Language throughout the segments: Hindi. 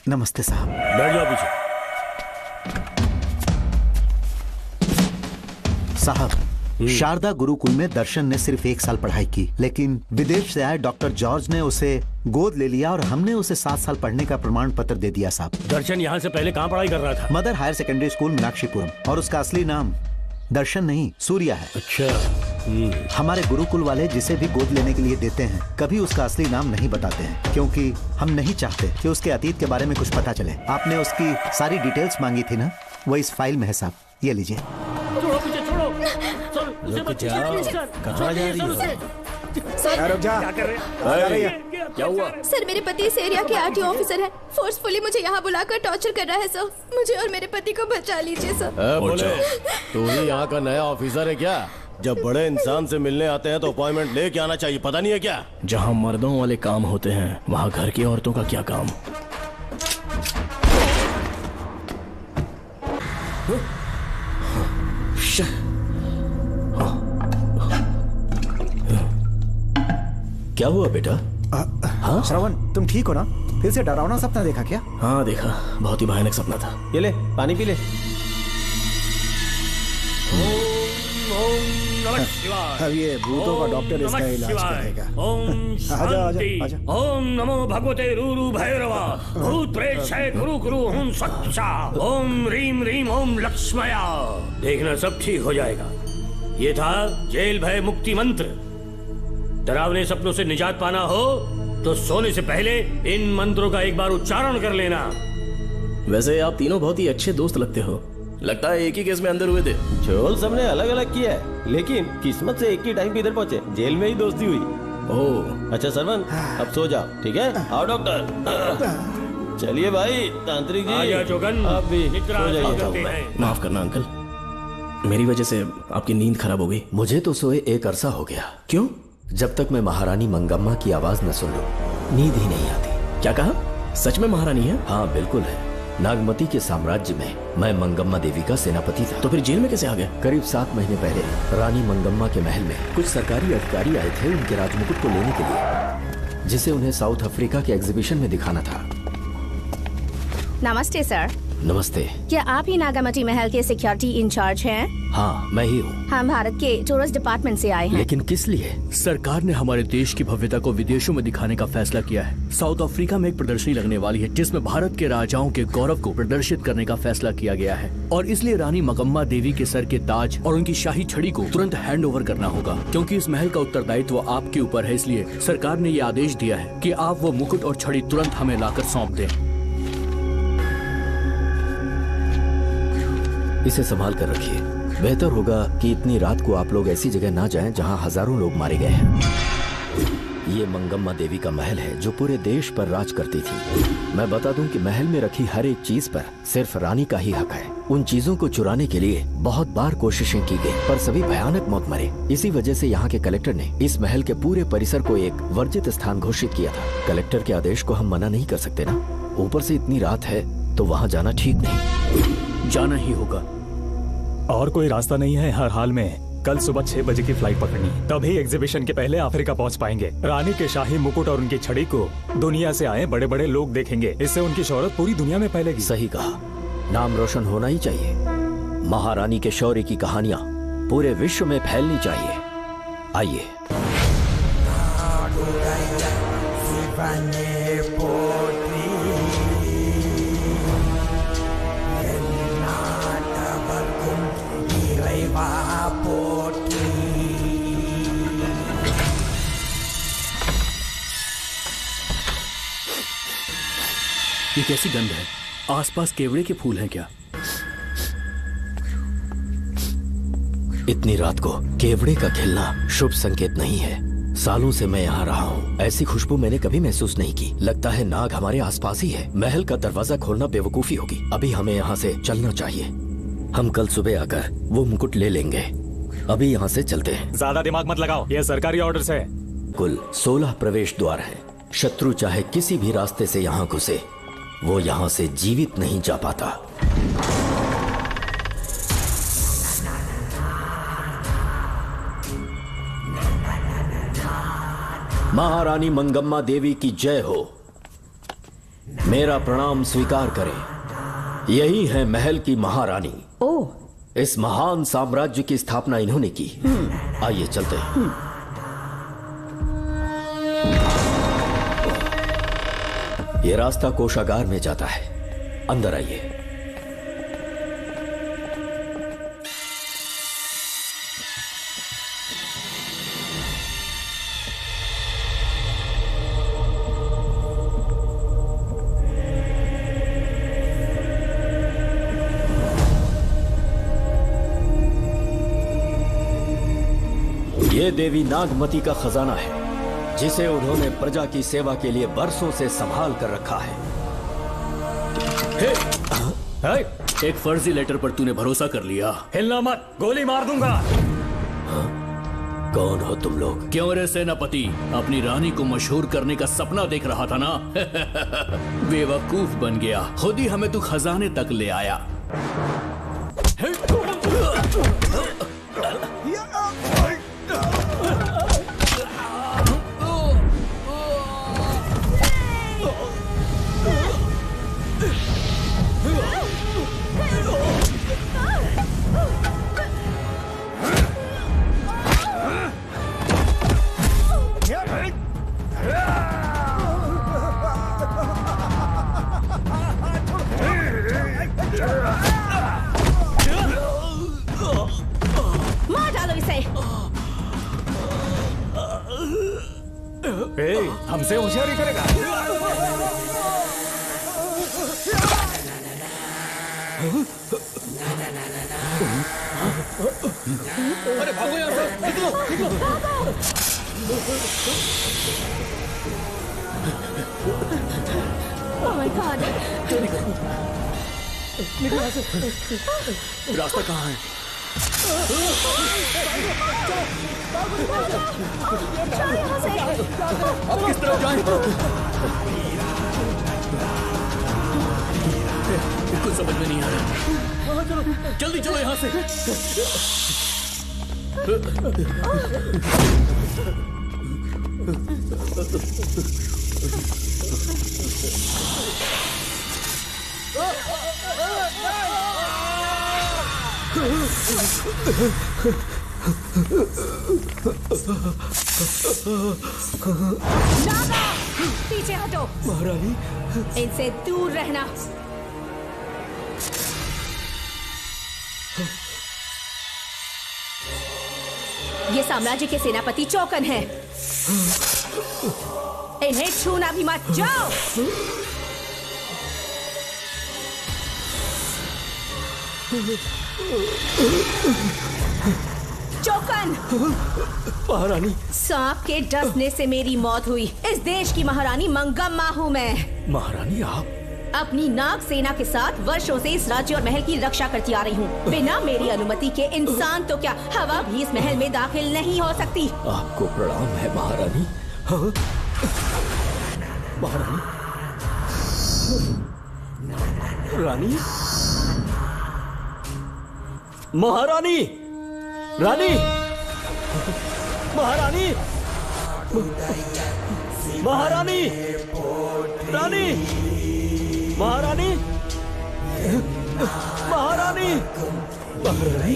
नमस्ते साहब। बैठ जाओ पीछे। साहब, शारदा गुरुकुल में दर्शन ने सिर्फ 1 साल पढ़ाई की, लेकिन विदेश से आए डॉक्टर जॉर्ज ने उसे गोद ले लिया और हमने उसे 7 साल पढ़ने का प्रमाण पत्र दे दिया साहब। दर्शन यहाँ से पहले कहाँ पढ़ाई कर रहा था? Mother higher secondary school Meenakshipuram, और उसका असली नाम दर्शन नहीं सूर्या है। अच्छा। हमारे गुरुकुल वाले जिसे भी गोद लेने के लिए देते हैं कभी उसका असली नाम नहीं बताते हैं, क्योंकि हम नहीं चाहते कि उसके अतीत के बारे में कुछ पता चले। आपने उसकी सारी डिटेल्स मांगी थी ना, वो इस फाइल में है साहब, ये लीजिए। छोड़ो पीछे, छोड़ो। कहाँ जा रही हो? रुक जा। क्या कर रहे हैं? क्या हुआ? सर, मेरे पति इस एरिया के आरटीओ ऑफिसर हैं। फोर्सफुली मुझे यहाँ बुलाकर टॉर्चर कर रहा है सर। मुझे और मेरे पति को बचा लीजिए सर। बोले, तू ही यहाँ का नया ऑफिसर है क्या? जब बड़े इंसान से मिलने आते हैं तो अपॉइंटमेंट लेके आना चाहिए, पता नहीं है क्या? जहाँ मर्दों वाले काम होते हैं वहाँ घर की औरतों का क्या काम? क्या हुआ बेटा? हाँ श्रवण, तुम ठीक हो ना? फिर से डरावना सपना देखा क्या? हाँ देखा, बहुत ही भयानक सपना था। ये ले पानी पी ले। अब ये भूतों का डॉक्टर इसका इलाज करेगा। आजा आजा आजा। ओम नमो भगवते रूरू भैरवा भूत प्रेत शय कुरु कुरु ओम सच्चा ओम रीम रीम ओम लक्ष्मया। देखना सब ठीक हो जाएगा। ये था जेल भय मुक्ति मंत्र। डरावने सपनों से निजात पाना हो तो सोने से पहले इन मंत्रों का एक बार उच्चारण कर लेना। वैसे आप तीनों बहुत ही अच्छे दोस्त लगते हो। लगता है एक ही केस में अंदर हुए थे। झोल सबने अलग अलग किया है, लेकिन किस्मत से एक ही टाइम पे इधर पहुंचे, जेल में ही दोस्ती हुई। ओह अच्छा सरवन, अब सो जाओ, ठीक है? आओ डॉक्टर। चलिए भाई तांत्रिक जी, आजा जोगन, आप भी निद्रा सो जाइए। करते हैं। माफ करना अंकल, मेरी वजह से आपकी नींद खराब हो गई। मुझे तो सोए 1 अरसा हो गया। क्यों? जब तक मैं महारानी मंगम्मा की आवाज न सुन लूं, नींद ही नहीं आती। क्या कहा? सच में महारानी है? हाँ बिल्कुल है। नागमती के साम्राज्य में मैं मंगम्मा देवी का सेनापति था। तो फिर जेल में कैसे आ गए? करीब 7 महीने पहले रानी मंगम्मा के महल में कुछ सरकारी अधिकारी आए थे उनके राजमुकुट को लेने के लिए, जिसे उन्हें साउथ अफ्रीका के एग्जीबिशन में दिखाना था। नमस्ते सर। नमस्ते। क्या आप ही नागामती महल के सिक्योरिटी इंचार्ज हैं? हाँ मैं ही हूँ। हम भारत के टूरिस्ट डिपार्टमेंट से आए हैं। लेकिन किस लिए? सरकार ने हमारे देश की भव्यता को विदेशों में दिखाने का फैसला किया है। साउथ अफ्रीका में एक प्रदर्शनी लगने वाली है जिसमें भारत के राजाओं के गौरव को प्रदर्शित करने का फैसला किया गया है, और इसलिए रानी मंगम्मा देवी के सर के ताज और उनकी शाही छड़ी को तुरंत हैंड ओवर करना होगा। क्योंकि इस महल का उत्तरदायित्व आपके ऊपर है, इसलिए सरकार ने ये आदेश दिया है कि आप वो मुकुट और छड़ी तुरंत हमें लाकर सौंप दें। इसे संभाल कर रखिए। बेहतर होगा कि इतनी रात को आप लोग ऐसी जगह ना जाएं जहां हजारों लोग मारे गए हैं। ये मंगम्मा देवी का महल है जो पूरे देश पर राज करती थी। मैं बता दूं कि महल में रखी हर एक चीज पर सिर्फ रानी का ही हक है। उन चीजों को चुराने के लिए बहुत बार कोशिशें की गई, पर सभी भयानक मौत मरे। इसी वजह से यहाँ के कलेक्टर ने इस महल के पूरे परिसर को एक वर्जित स्थान घोषित किया था। कलेक्टर के आदेश को हम मना नहीं कर सकते ना। ऊपर से इतनी रात है तो वहाँ जाना ठीक नहीं। जाना ही होगा। और कोई रास्ता नहीं है। हर हाल में कल सुबह 6 बजे की फ्लाइट पकड़नी, तभी एग्जीबिशन के पहले अफ्रीका पहुंच पाएंगे। रानी के शाही मुकुट और उनकी छड़ी को दुनिया से आए बड़े बड़े लोग देखेंगे। इससे उनकी शोहरत पूरी दुनिया में फैलेगी। सही कहा, नाम रोशन होना ही चाहिए। महारानी के शौर्य की कहानियां पूरे विश्व में फैलनी चाहिए। आइए। ये कैसी गंध है? आसपास केवड़े के फूल हैं क्या? इतनी रात को केवड़े का खिलना शुभ संकेत नहीं है। सालों से मैं यहाँ रहा हूँ, ऐसी खुशबू मैंने कभी महसूस नहीं की। लगता है नाग हमारे आसपास ही है। महल का दरवाजा खोलना बेवकूफी होगी। अभी हमें यहाँ से चलना चाहिए। हम कल सुबह आकर वो मुकुट ले लेंगे। अभी यहाँ से चलते हैं। ज्यादा दिमाग मत लगाओ, ये सरकारी ऑर्डर्स है। कुल 16 प्रवेश द्वार हैं। शत्रु चाहे किसी भी रास्ते से यहाँ घुसे, वो यहाँ से जीवित नहीं जा पाता। महारानी मंगम्मा देवी की जय हो। मेरा प्रणाम स्वीकार करें। यही है महल की महारानी। ओह, इस महान साम्राज्य की स्थापना इन्होंने की। आइए चलते हैं। ये रास्ता कोषागार में जाता है, अंदर आइए। ये देवी नागमती का खजाना है, जिसे उन्होंने प्रजा की सेवा के लिए बरसों से संभाल कर रखा है। एक फर्जी लेटर पर तूने भरोसा कर लिया। हिलना मत, गोली मार दूंगा। कौन हो तुम लोग? क्यों रे सेनापति, अपनी रानी को मशहूर करने का सपना देख रहा था ना? बेवकूफ बन गया, खुद ही हमें तू खजाने तक ले आया। मार डालो इसे। हमसे होशियारी करेगा। अरे भागो यहाँ से, निकलो, निकलो। Oh my God! रास्ता कहाँ है? अब किस तरफ जाएं? कुछ समझ में नहीं आ रहा। जल्दी चलो यहाँ से। नागा, पीछे हटो। महारानी, इनसे दूर रहना। ये साम्राज्य के सेनापति चौकन हैं। इन्हें छूना भी मत। जाओ। चौकन। महारानी, सांप के डसने से मेरी मौत हुई। इस देश की महारानी मंगम्मा हूँ मैं। महारानी आप? अपनी नाग सेना के साथ वर्षों से इस राज्य और महल की रक्षा करती आ रही हूँ। बिना मेरी अनुमति के इंसान तो क्या, हवा भी इस महल में दाखिल नहीं हो सकती। आपको प्रणाम है महारानी। हाँ? महारानी, रानी, महारानी, रानी, महारानी, महारानी, रानी, महारानी, महारानी, महारानी।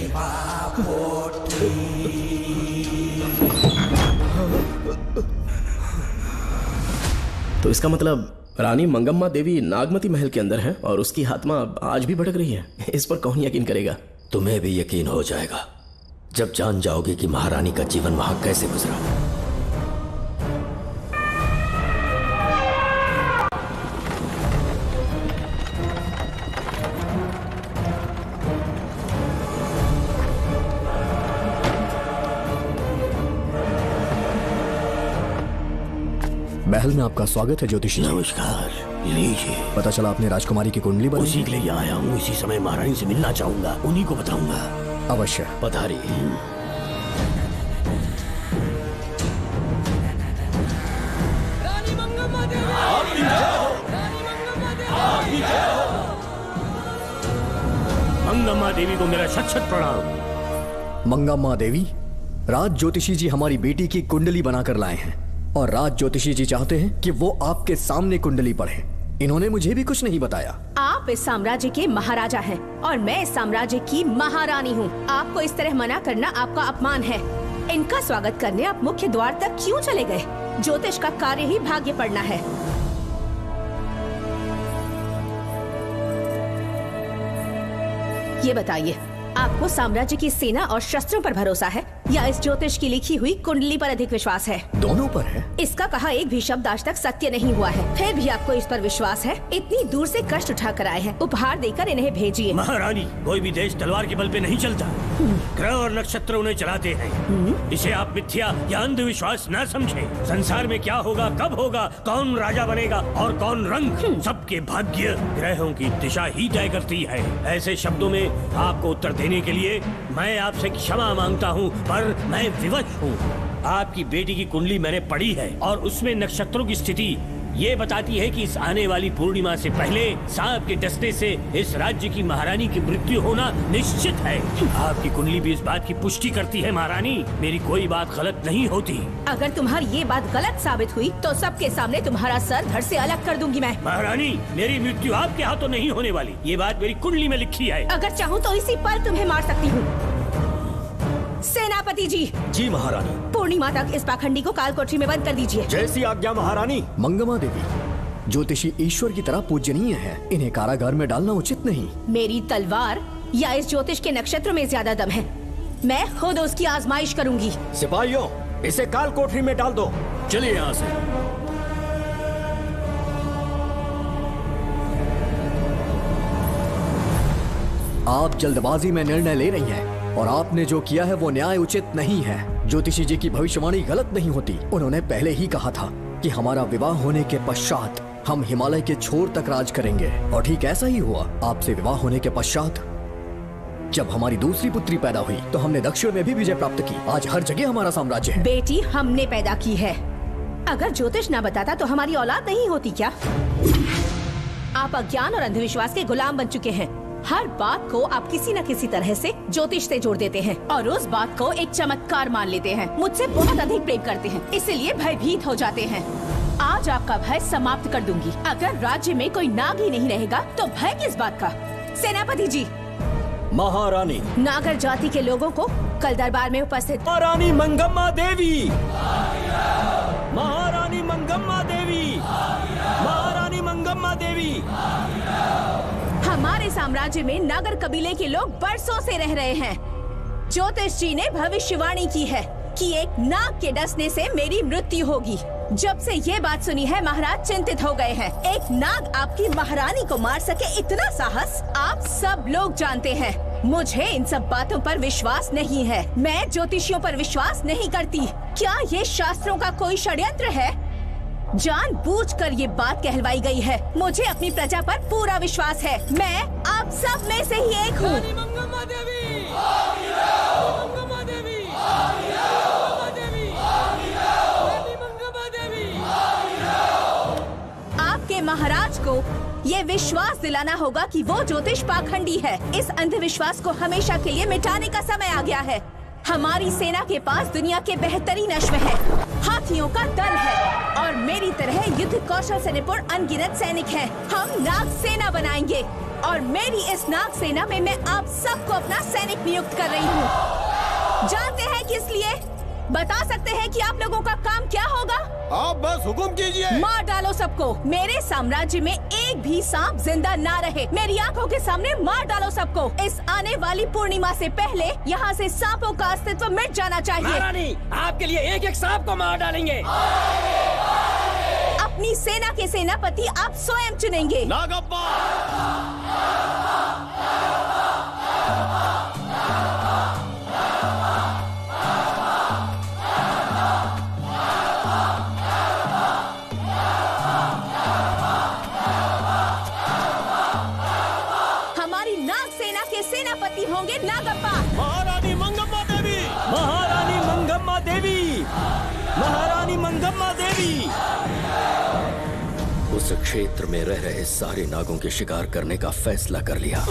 तो इसका मतलब रानी मंगम्मा देवी नागमती महल के अंदर है और उसकी आत्मा आज भी भटक रही है। इस पर कौन यकीन करेगा? तुम्हें भी यकीन हो जाएगा जब जान जाओगे कि महारानी का जीवन वहां कैसे गुजरा। महल में आपका स्वागत है ज्योतिषी। नमस्कार, लीजिए। पता चला आपने राजकुमारी की कुंडली बनाई। उसी के लिए आया हूँ। इसी समय महारानी से मिलना चाहूंगा, उन्हीं को बताऊंगा। अवश्य। पधारी। मंगम्मा देवी को मेरा शत शत प्रणाम। मंगम्मा देवी, राज ज्योतिषी जी हमारी बेटी की कुंडली बनाकर लाए हैं और राज ज्योतिषी जी चाहते हैं कि वो आपके सामने कुंडली पढ़े। इन्होंने मुझे भी कुछ नहीं बताया। आप इस साम्राज्य के महाराजा हैं और मैं इस साम्राज्य की महारानी हूँ। आपको इस तरह मना करना आपका अपमान है। इनका स्वागत करने आप मुख्य द्वार तक क्यों चले गए? ज्योतिष का कार्य ही भाग्य पड़ना है। ये बताइए, आपको साम्राज्य की सेना और शस्त्रों पर भरोसा है या इस ज्योतिष की लिखी हुई कुंडली पर अधिक विश्वास है? दोनों पर है। इसका कहा एक भी शब्द आज तक सत्य नहीं हुआ है, फिर भी आपको इस पर विश्वास है? इतनी दूर से कष्ट उठा कर आए हैं, उपहार देकर इन्हें भेजिए। महारानी, कोई भी देश तलवार के बल पे नहीं चलता, ग्रह और नक्षत्र उन्हें चलाते हैं। इसे आप मिथ्या या अंधविश्वास न समझें। संसार में क्या होगा, कब होगा, कौन राजा बनेगा और कौन रंग, सबके भाग्य ग्रहों की दिशा ही तय करती है। ऐसे शब्दों में आपको उत्तर देने के लिए मैं आपसे क्षमा मांगता हूँ, पर मैं विवश हूँ। आपकी बेटी की कुंडली मैंने पढ़ी है और उसमें नक्षत्रों की स्थिति ये बताती है कि इस आने वाली पूर्णिमा से पहले सांप के डसने से इस राज्य की महारानी की मृत्यु होना निश्चित है। आपकी कुंडली भी इस बात की पुष्टि करती है। महारानी, मेरी कोई बात गलत नहीं होती। अगर तुम्हारी ये बात गलत साबित हुई तो सबके सामने तुम्हारा सर धड़ से अलग कर दूंगी मैं। महारानी, मेरी मृत्यु आपके हाथों नहीं होने वाली, ये बात मेरी कुंडली में लिखी है। अगर चाहूँ तो इसी पल तुम्हें मार सकती हूँ। सेनापति जी। जी महारानी। पूर्णिमा तक इस पाखंडी को कालकोठरी में बंद कर दीजिए। जैसी आज्ञा महारानी। मंगमा देवी, ज्योतिषी ईश्वर की तरह पूजनीय है, इन्हें कारागार में डालना उचित नहीं। मेरी तलवार या इस ज्योतिष के नक्षत्रों में ज्यादा दम है? मैं खुद उसकी आजमाइश करूंगी। सिपाहियों, इसे कालकोठरी में डाल दो। चलिए यहाँ से। आप जल्दबाजी में निर्णय ले रही हैं और आपने जो किया है वो न्याय उचित नहीं है। ज्योतिषी जी की भविष्यवाणी गलत नहीं होती। उन्होंने पहले ही कहा था कि हमारा विवाह होने के पश्चात हम हिमालय के छोर तक राज करेंगे, और ठीक ऐसा ही हुआ। आपसे विवाह होने के पश्चात जब हमारी दूसरी पुत्री पैदा हुई तो हमने दक्षिण में भी विजय प्राप्त की। आज हर जगह हमारा साम्राज्य है। बेटी हमने पैदा की है। अगर ज्योतिष ना बताता तो हमारी औलाद नहीं होती क्या? आप अज्ञान और अंधविश्वास के गुलाम बन चुके हैं। हर बात को आप किसी न किसी तरह से ज्योतिष से जोड़ देते हैं और उस बात को एक चमत्कार मान लेते हैं। मुझसे बहुत अधिक प्रेम करते हैं, इसीलिए भयभीत हो जाते हैं। आज आपका भय समाप्त कर दूंगी। अगर राज्य में कोई नाग ही नहीं रहेगा तो भय किस बात का? सेनापति जी। महारानी। नागर जाति के लोगों को कल दरबार में उपस्थित। महारानी मंगम्मा देवी। महारानी मंगम्मा देवी। महारानी मंगम्मा देवी। हमारे साम्राज्य में नागर कबीले के लोग बरसों से रह रहे हैं। ज्योतिष जी ने भविष्यवाणी की है कि एक नाग के डसने से मेरी मृत्यु होगी। जब से ये बात सुनी है महाराज चिंतित हो गए हैं। एक नाग आपकी महारानी को मार सके, इतना साहस आप सब लोग जानते हैं। मुझे इन सब बातों पर विश्वास नहीं है। मैं ज्योतिषियों पर विश्वास नहीं करती। क्या ये शास्त्रों का कोई षड्यंत्र है? जानबूझकर ये बात कहलवाई गई है। मुझे अपनी प्रजा पर पूरा विश्वास है। मैं आप सब में से ही एक हूँ। आपके महाराज को ये विश्वास दिलाना होगा कि वो ज्योतिष पाखंडी है। इस अंधविश्वास को हमेशा के लिए मिटाने का समय आ गया है। हमारी सेना के पास दुनिया के बेहतरीन अश्व है, हाथियों का दल है और मेरी तरह युद्ध कौशल से निपुण अनगिनत सैनिक हैं। हम नाग सेना बनाएंगे और मेरी इस नाग सेना में मैं आप सबको अपना सैनिक नियुक्त कर रही हूँ। जानते हैं किस लिए? बता सकते हैं कि आप लोगों का काम क्या होगा? आप बस हुक्म कीजिए। मार डालो सबको। मेरे साम्राज्य में एक भी सांप जिंदा ना रहे। मेरी आंखों के सामने मार डालो सबको। इस आने वाली पूर्णिमा से पहले यहाँ से सांपों का अस्तित्व मिट जाना चाहिए। महारानी, आपके लिए एक एक सांप को मार डालेंगे। अपनी सेना के सेनापति आप स्वयं चुनेंगे। नागप्पा। सेनापति होंगे नागप्पा। महारानी मंगम्मा देवी। महारानी मंगम्मा देवी। महारानी मंगम्मा देवी। उस क्षेत्र में रह रहे सारे नागों के शिकार करने का फैसला कर लिया।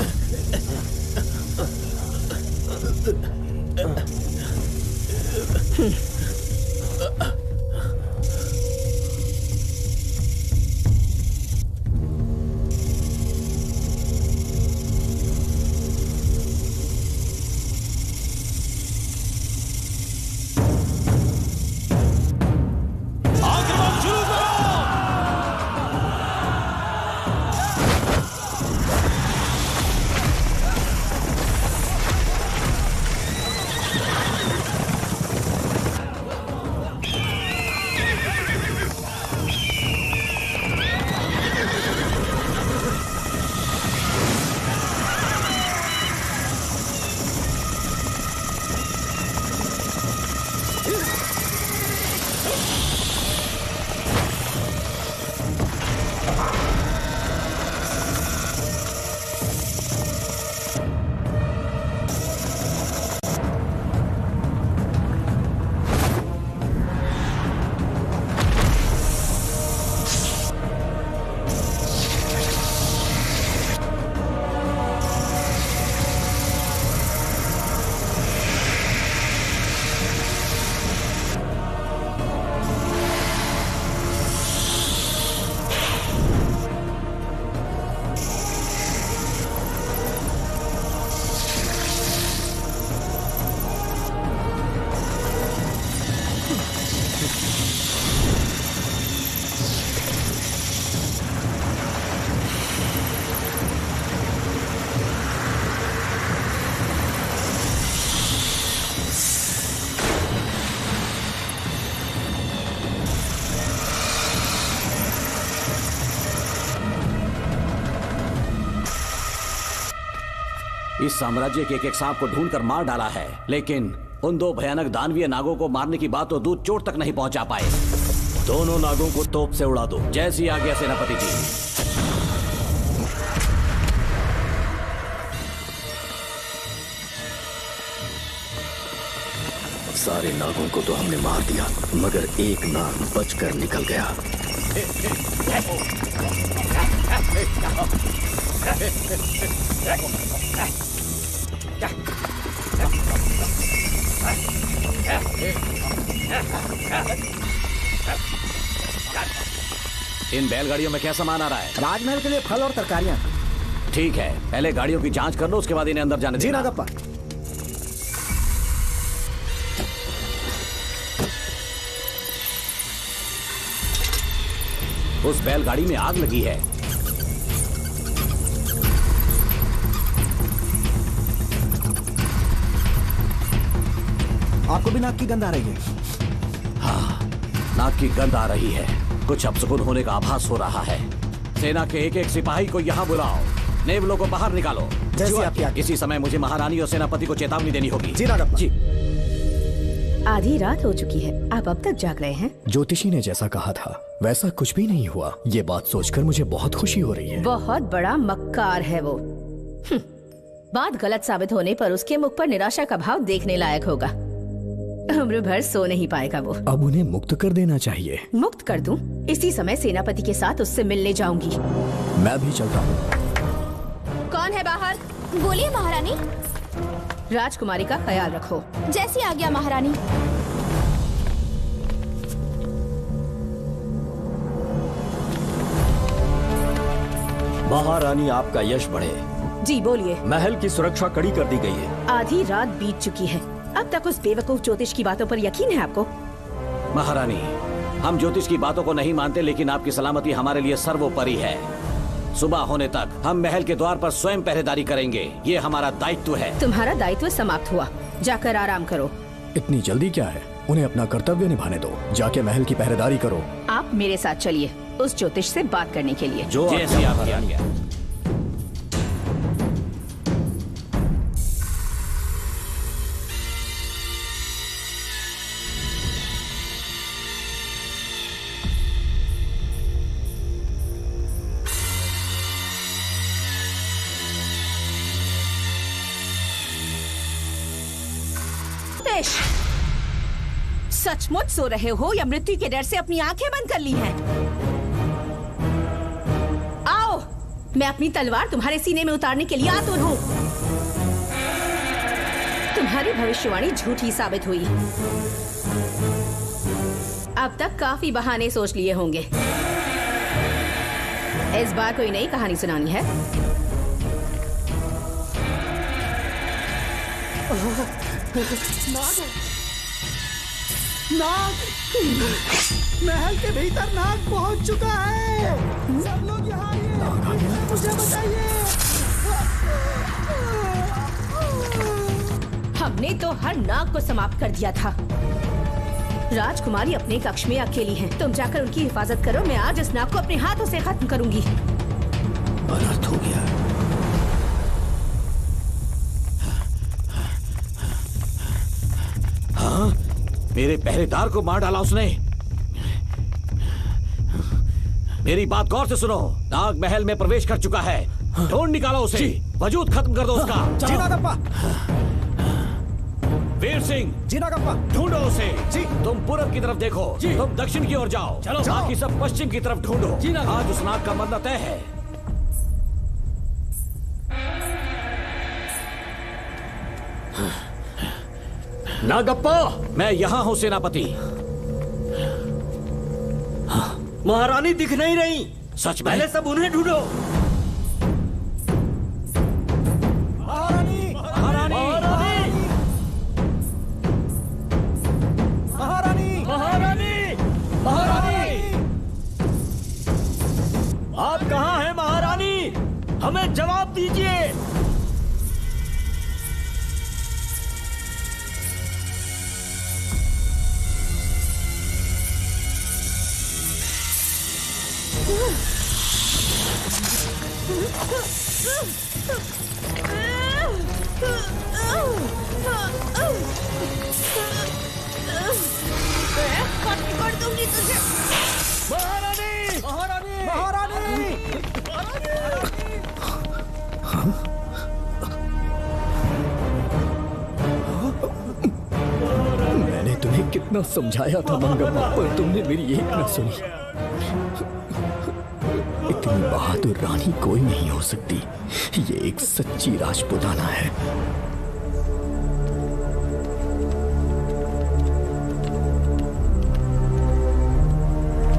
इस साम्राज्य के एक सांप को ढूंढकर मार डाला है, लेकिन उन 2 भयानक दानवीय नागों को मारने की बात तो दूध चोट तक नहीं पहुंचा पाए। दोनों नागों को तोप से उड़ा दो। जैसी आज्ञा सेनापति जी। सारे नागों को तो हमने मार दिया, मगर एक नाग बचकर निकल गया। इन बैलगाड़ियों में क्या सामान आ रहा है? राजमहल के लिए फल और तरकारियां। ठीक है, पहले गाड़ियों की जांच कर लो, उसके बाद इन्हें अंदर जाने देना। जी नागप्पा। उस बैलगाड़ी में आग लगी है। आपको भी नाक की गंध आ रही है? हाँ, नाक की गंध आ रही है। कुछ अपशकुन होने का आभास हो रहा है। सेना के एक सिपाही को यहाँ बुलाओ। नेवलों को बाहर निकालो। जैसी आपकी आज्ञा। इसी समय मुझे महारानी और सेनापति को चेतावनी देनी होगी। जी नागप्पा। जी। आधी रात हो चुकी है, आप अब तक जाग रहे हैं? ज्योतिषी ने जैसा कहा था वैसा कुछ भी नहीं हुआ। ये बात सोचकर मुझे बहुत खुशी हो रही है। बहुत बड़ा मक्कार है वो। बात गलत साबित होने पर उसके मुख पर निराशा का भाव देखने लायक होगा। उम्र भर सो नहीं पाएगा वो। अब उन्हें मुक्त कर देना चाहिए। मुक्त कर दूं? इसी समय सेनापति के साथ उससे मिलने जाऊंगी। मैं भी चलता हूँ। कौन है बाहर? बोलिए महारानी। राजकुमारी का ख्याल रखो। जैसी आज्ञा महारानी। महारानी, आपका यश बढ़े। जी बोलिए। महल की सुरक्षा कड़ी कर दी गई है। आधी रात बीत चुकी है, अब तक उस बेवकूफ ज्योतिष की बातों पर यकीन है आपको? महारानी, हम ज्योतिष की बातों को नहीं मानते, लेकिन आपकी सलामती हमारे लिए सर्वोपरि है। सुबह होने तक हम महल के द्वार पर स्वयं पहरेदारी करेंगे। ये हमारा दायित्व है। तुम्हारा दायित्व समाप्त हुआ, जाकर आराम करो। इतनी जल्दी क्या है? उन्हें अपना कर्तव्य निभाने दो। जाके महल की पहरेदारी करो। आप मेरे साथ चलिए उस ज्योतिष से बात करने के लिए। जो जैसी आपकी आज्ञा। सचमुच सो रहे हो या मृत्यु के डर से अपनी आंखें बंद कर ली हैं? आओ, मैं अपनी तलवार तुम्हारे सीने में उतारने के लिए आतुर हूँ। तुम्हारी भविष्यवाणी झूठी साबित हुई। अब तक काफी बहाने सोच लिए होंगे। इस बार कोई नई कहानी सुनानी है? नाग! महल के भीतर नाग पहुंच चुका है। सब लोग यहाँ आइए, मुझे बचाइए। हमने तो हर नाग को समाप्त कर दिया था। राजकुमारी अपने कक्ष में अकेली है। तुम जाकर उनकी हिफाजत करो। मैं आज इस नाग को अपने हाथों से खत्म करूंगी। अनर्थ हो गया। हाँ? मेरे पहरेदार को मार डाला उसने। मेरी बात गौर से सुनो। नाग महल में प्रवेश कर चुका है। ढूंढ निकालो उसे। वजूद खत्म कर दो उसका। जी नागप्पा। वीर सिंह। जी नागप्पा। ढूंढो उसे। जी। तुम पूरब की तरफ देखो। तुम दक्षिण की ओर जाओ। चलो। बाकी सब पश्चिम की तरफ ढूंढो। आज उस नाग का मरना तय है। नागप्पा! मैं यहाँ हूँ सेनापति। महारानी दिख नहीं रही। सच में? पहले सब उन्हें ढूंढो। महारानी! महारानी! महारानी! महारानी! महारानी! आप कहाँ हैं महारानी? हमें जवाब दीजिए। कर दूंगी तुझे। महारानी महारानी महारानी मैंने तुम्हें कितना समझाया था मंगम्मा, पर तुमने मेरी एक न सुनी। इतनी बहादुर रानी कोई नहीं हो सकती। ये एक सच्ची राजपुताना है।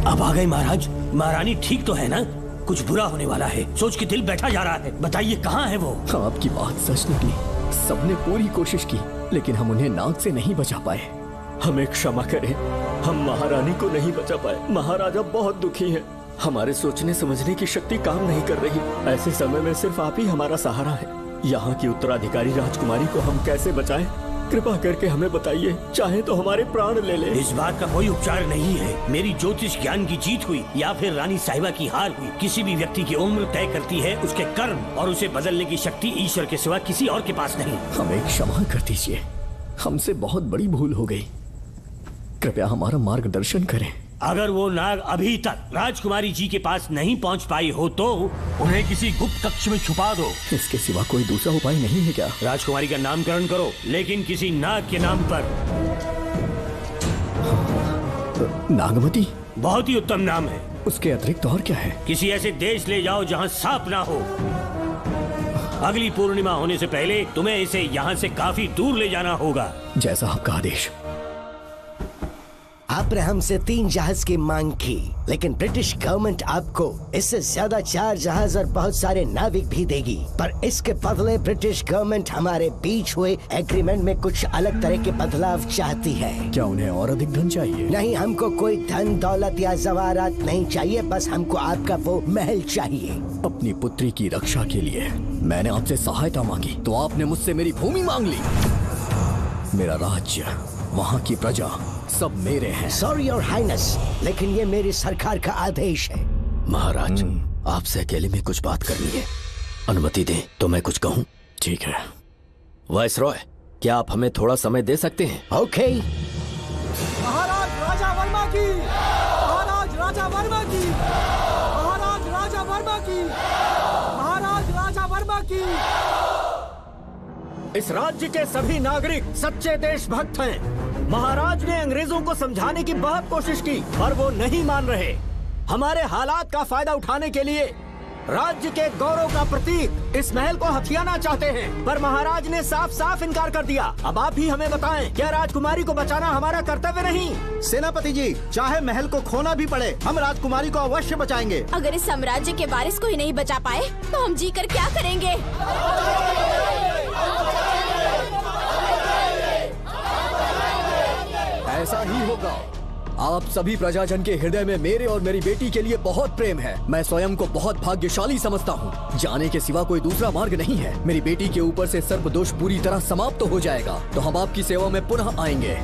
अब आ गए महाराज। महारानी ठीक तो है ना? कुछ बुरा होने वाला है, सोच के दिल बैठा जा रहा है। बताइए कहाँ है वो? आपकी बात सच निकली। सबने पूरी कोशिश की, लेकिन हम उन्हें नाग से नहीं बचा पाए। हमें क्षमा करें, हम महारानी को नहीं बचा पाए। महाराजा बहुत दुखी है। हमारे सोचने समझने की शक्ति काम नहीं कर रही। ऐसे समय में सिर्फ आप ही हमारा सहारा है। यहाँ की उत्तराधिकारी राजकुमारी को हम कैसे बचाएं? कृपा करके हमें बताइए, चाहे तो हमारे प्राण ले ले। इस बात का कोई उपचार नहीं है। मेरी ज्योतिष ज्ञान की जीत हुई या फिर रानी साहिबा की हार हुई। किसी भी व्यक्ति की उम्र तय करती है उसके कर्म, और उसे बदलने की शक्ति ईश्वर के सिवा किसी और के पास नहीं। हमें क्षमा कर दीजिए, हमसे बहुत बड़ी भूल हो गई। कृपया हमारा मार्गदर्शन करें। अगर वो नाग अभी तक राजकुमारी जी के पास नहीं पहुंच पाई हो तो उन्हें किसी गुप्त कक्ष में छुपा दो। इसके सिवा कोई दूसरा उपाय नहीं है क्या? राजकुमारी का नामकरण करो, लेकिन किसी नाग के नाम पर। नागमती बहुत ही उत्तम नाम है। उसके अतिरिक्त और क्या है? किसी ऐसे देश ले जाओ जहाँ सांप ना हो। अगली पूर्णिमा होने से पहले तुम्हें इसे यहाँ से काफी दूर ले जाना होगा। जैसा आपका आदेश। आपने हमसे 3 जहाज की मांग की, लेकिन ब्रिटिश गवर्नमेंट आपको इससे ज्यादा 4 जहाज और बहुत सारे नाविक भी देगी। पर इसके बदले ब्रिटिश गवर्नमेंट हमारे बीच हुए एग्रीमेंट में कुछ अलग तरह के बदलाव चाहती है। क्या उन्हें और अधिक धन चाहिए? नहीं, हमको कोई धन दौलत या जवाहरात नहीं चाहिए। बस हमको आपका वो महल चाहिए। अपनी पुत्री की रक्षा के लिए मैंने आपसे सहायता मांगी, तो आपने मुझसे मेरी भूमि मांग ली। मेरा राज्य, वहाँ की प्रजा सब मेरे हैं। सॉरी योर हाइनेस, लेकिन ये मेरी सरकार का आदेश है। महाराज, आपसे अकेले में कुछ बात करनी है। अनुमति दें तो मैं कुछ कहूँ? ठीक है। वायसरॉय, क्या आप हमें थोड़ा समय दे सकते हैं? ओके। महाराज राजा वर्मा की, महाराज राजा वर्मा की, महाराज राजा वर्मा की, महाराज राजा वर्मा की। इस राज्य के सभी नागरिक सच्चे देशभक्त हैं। महाराज ने अंग्रेजों को समझाने की बहुत कोशिश की, पर वो नहीं मान रहे। हमारे हालात का फायदा उठाने के लिए राज्य के गौरव का प्रतीक इस महल को हथियाना चाहते हैं, पर महाराज ने साफ साफ इनकार कर दिया। अब आप ही हमें बताएं, क्या राजकुमारी को बचाना हमारा कर्तव्य नहीं? सेनापति जी, चाहे महल को खोना भी पड़े, हम राजकुमारी को अवश्य बचाएंगे। अगर इस साम्राज्य के वारिस को ही नहीं बचा पाए तो हम जी कर क्या करेंगे? ऐसा ही होगा। आप सभी प्रजाजन के हृदय में मेरे और मेरी बेटी के लिए बहुत प्रेम है। मैं स्वयं को बहुत भाग्यशाली समझता हूँ। जाने के सिवा कोई दूसरा मार्ग नहीं है। मेरी बेटी के ऊपर से सर्प दोष पूरी तरह समाप्त हो जाएगा, तो हम आपकी सेवा में पुनः आएंगे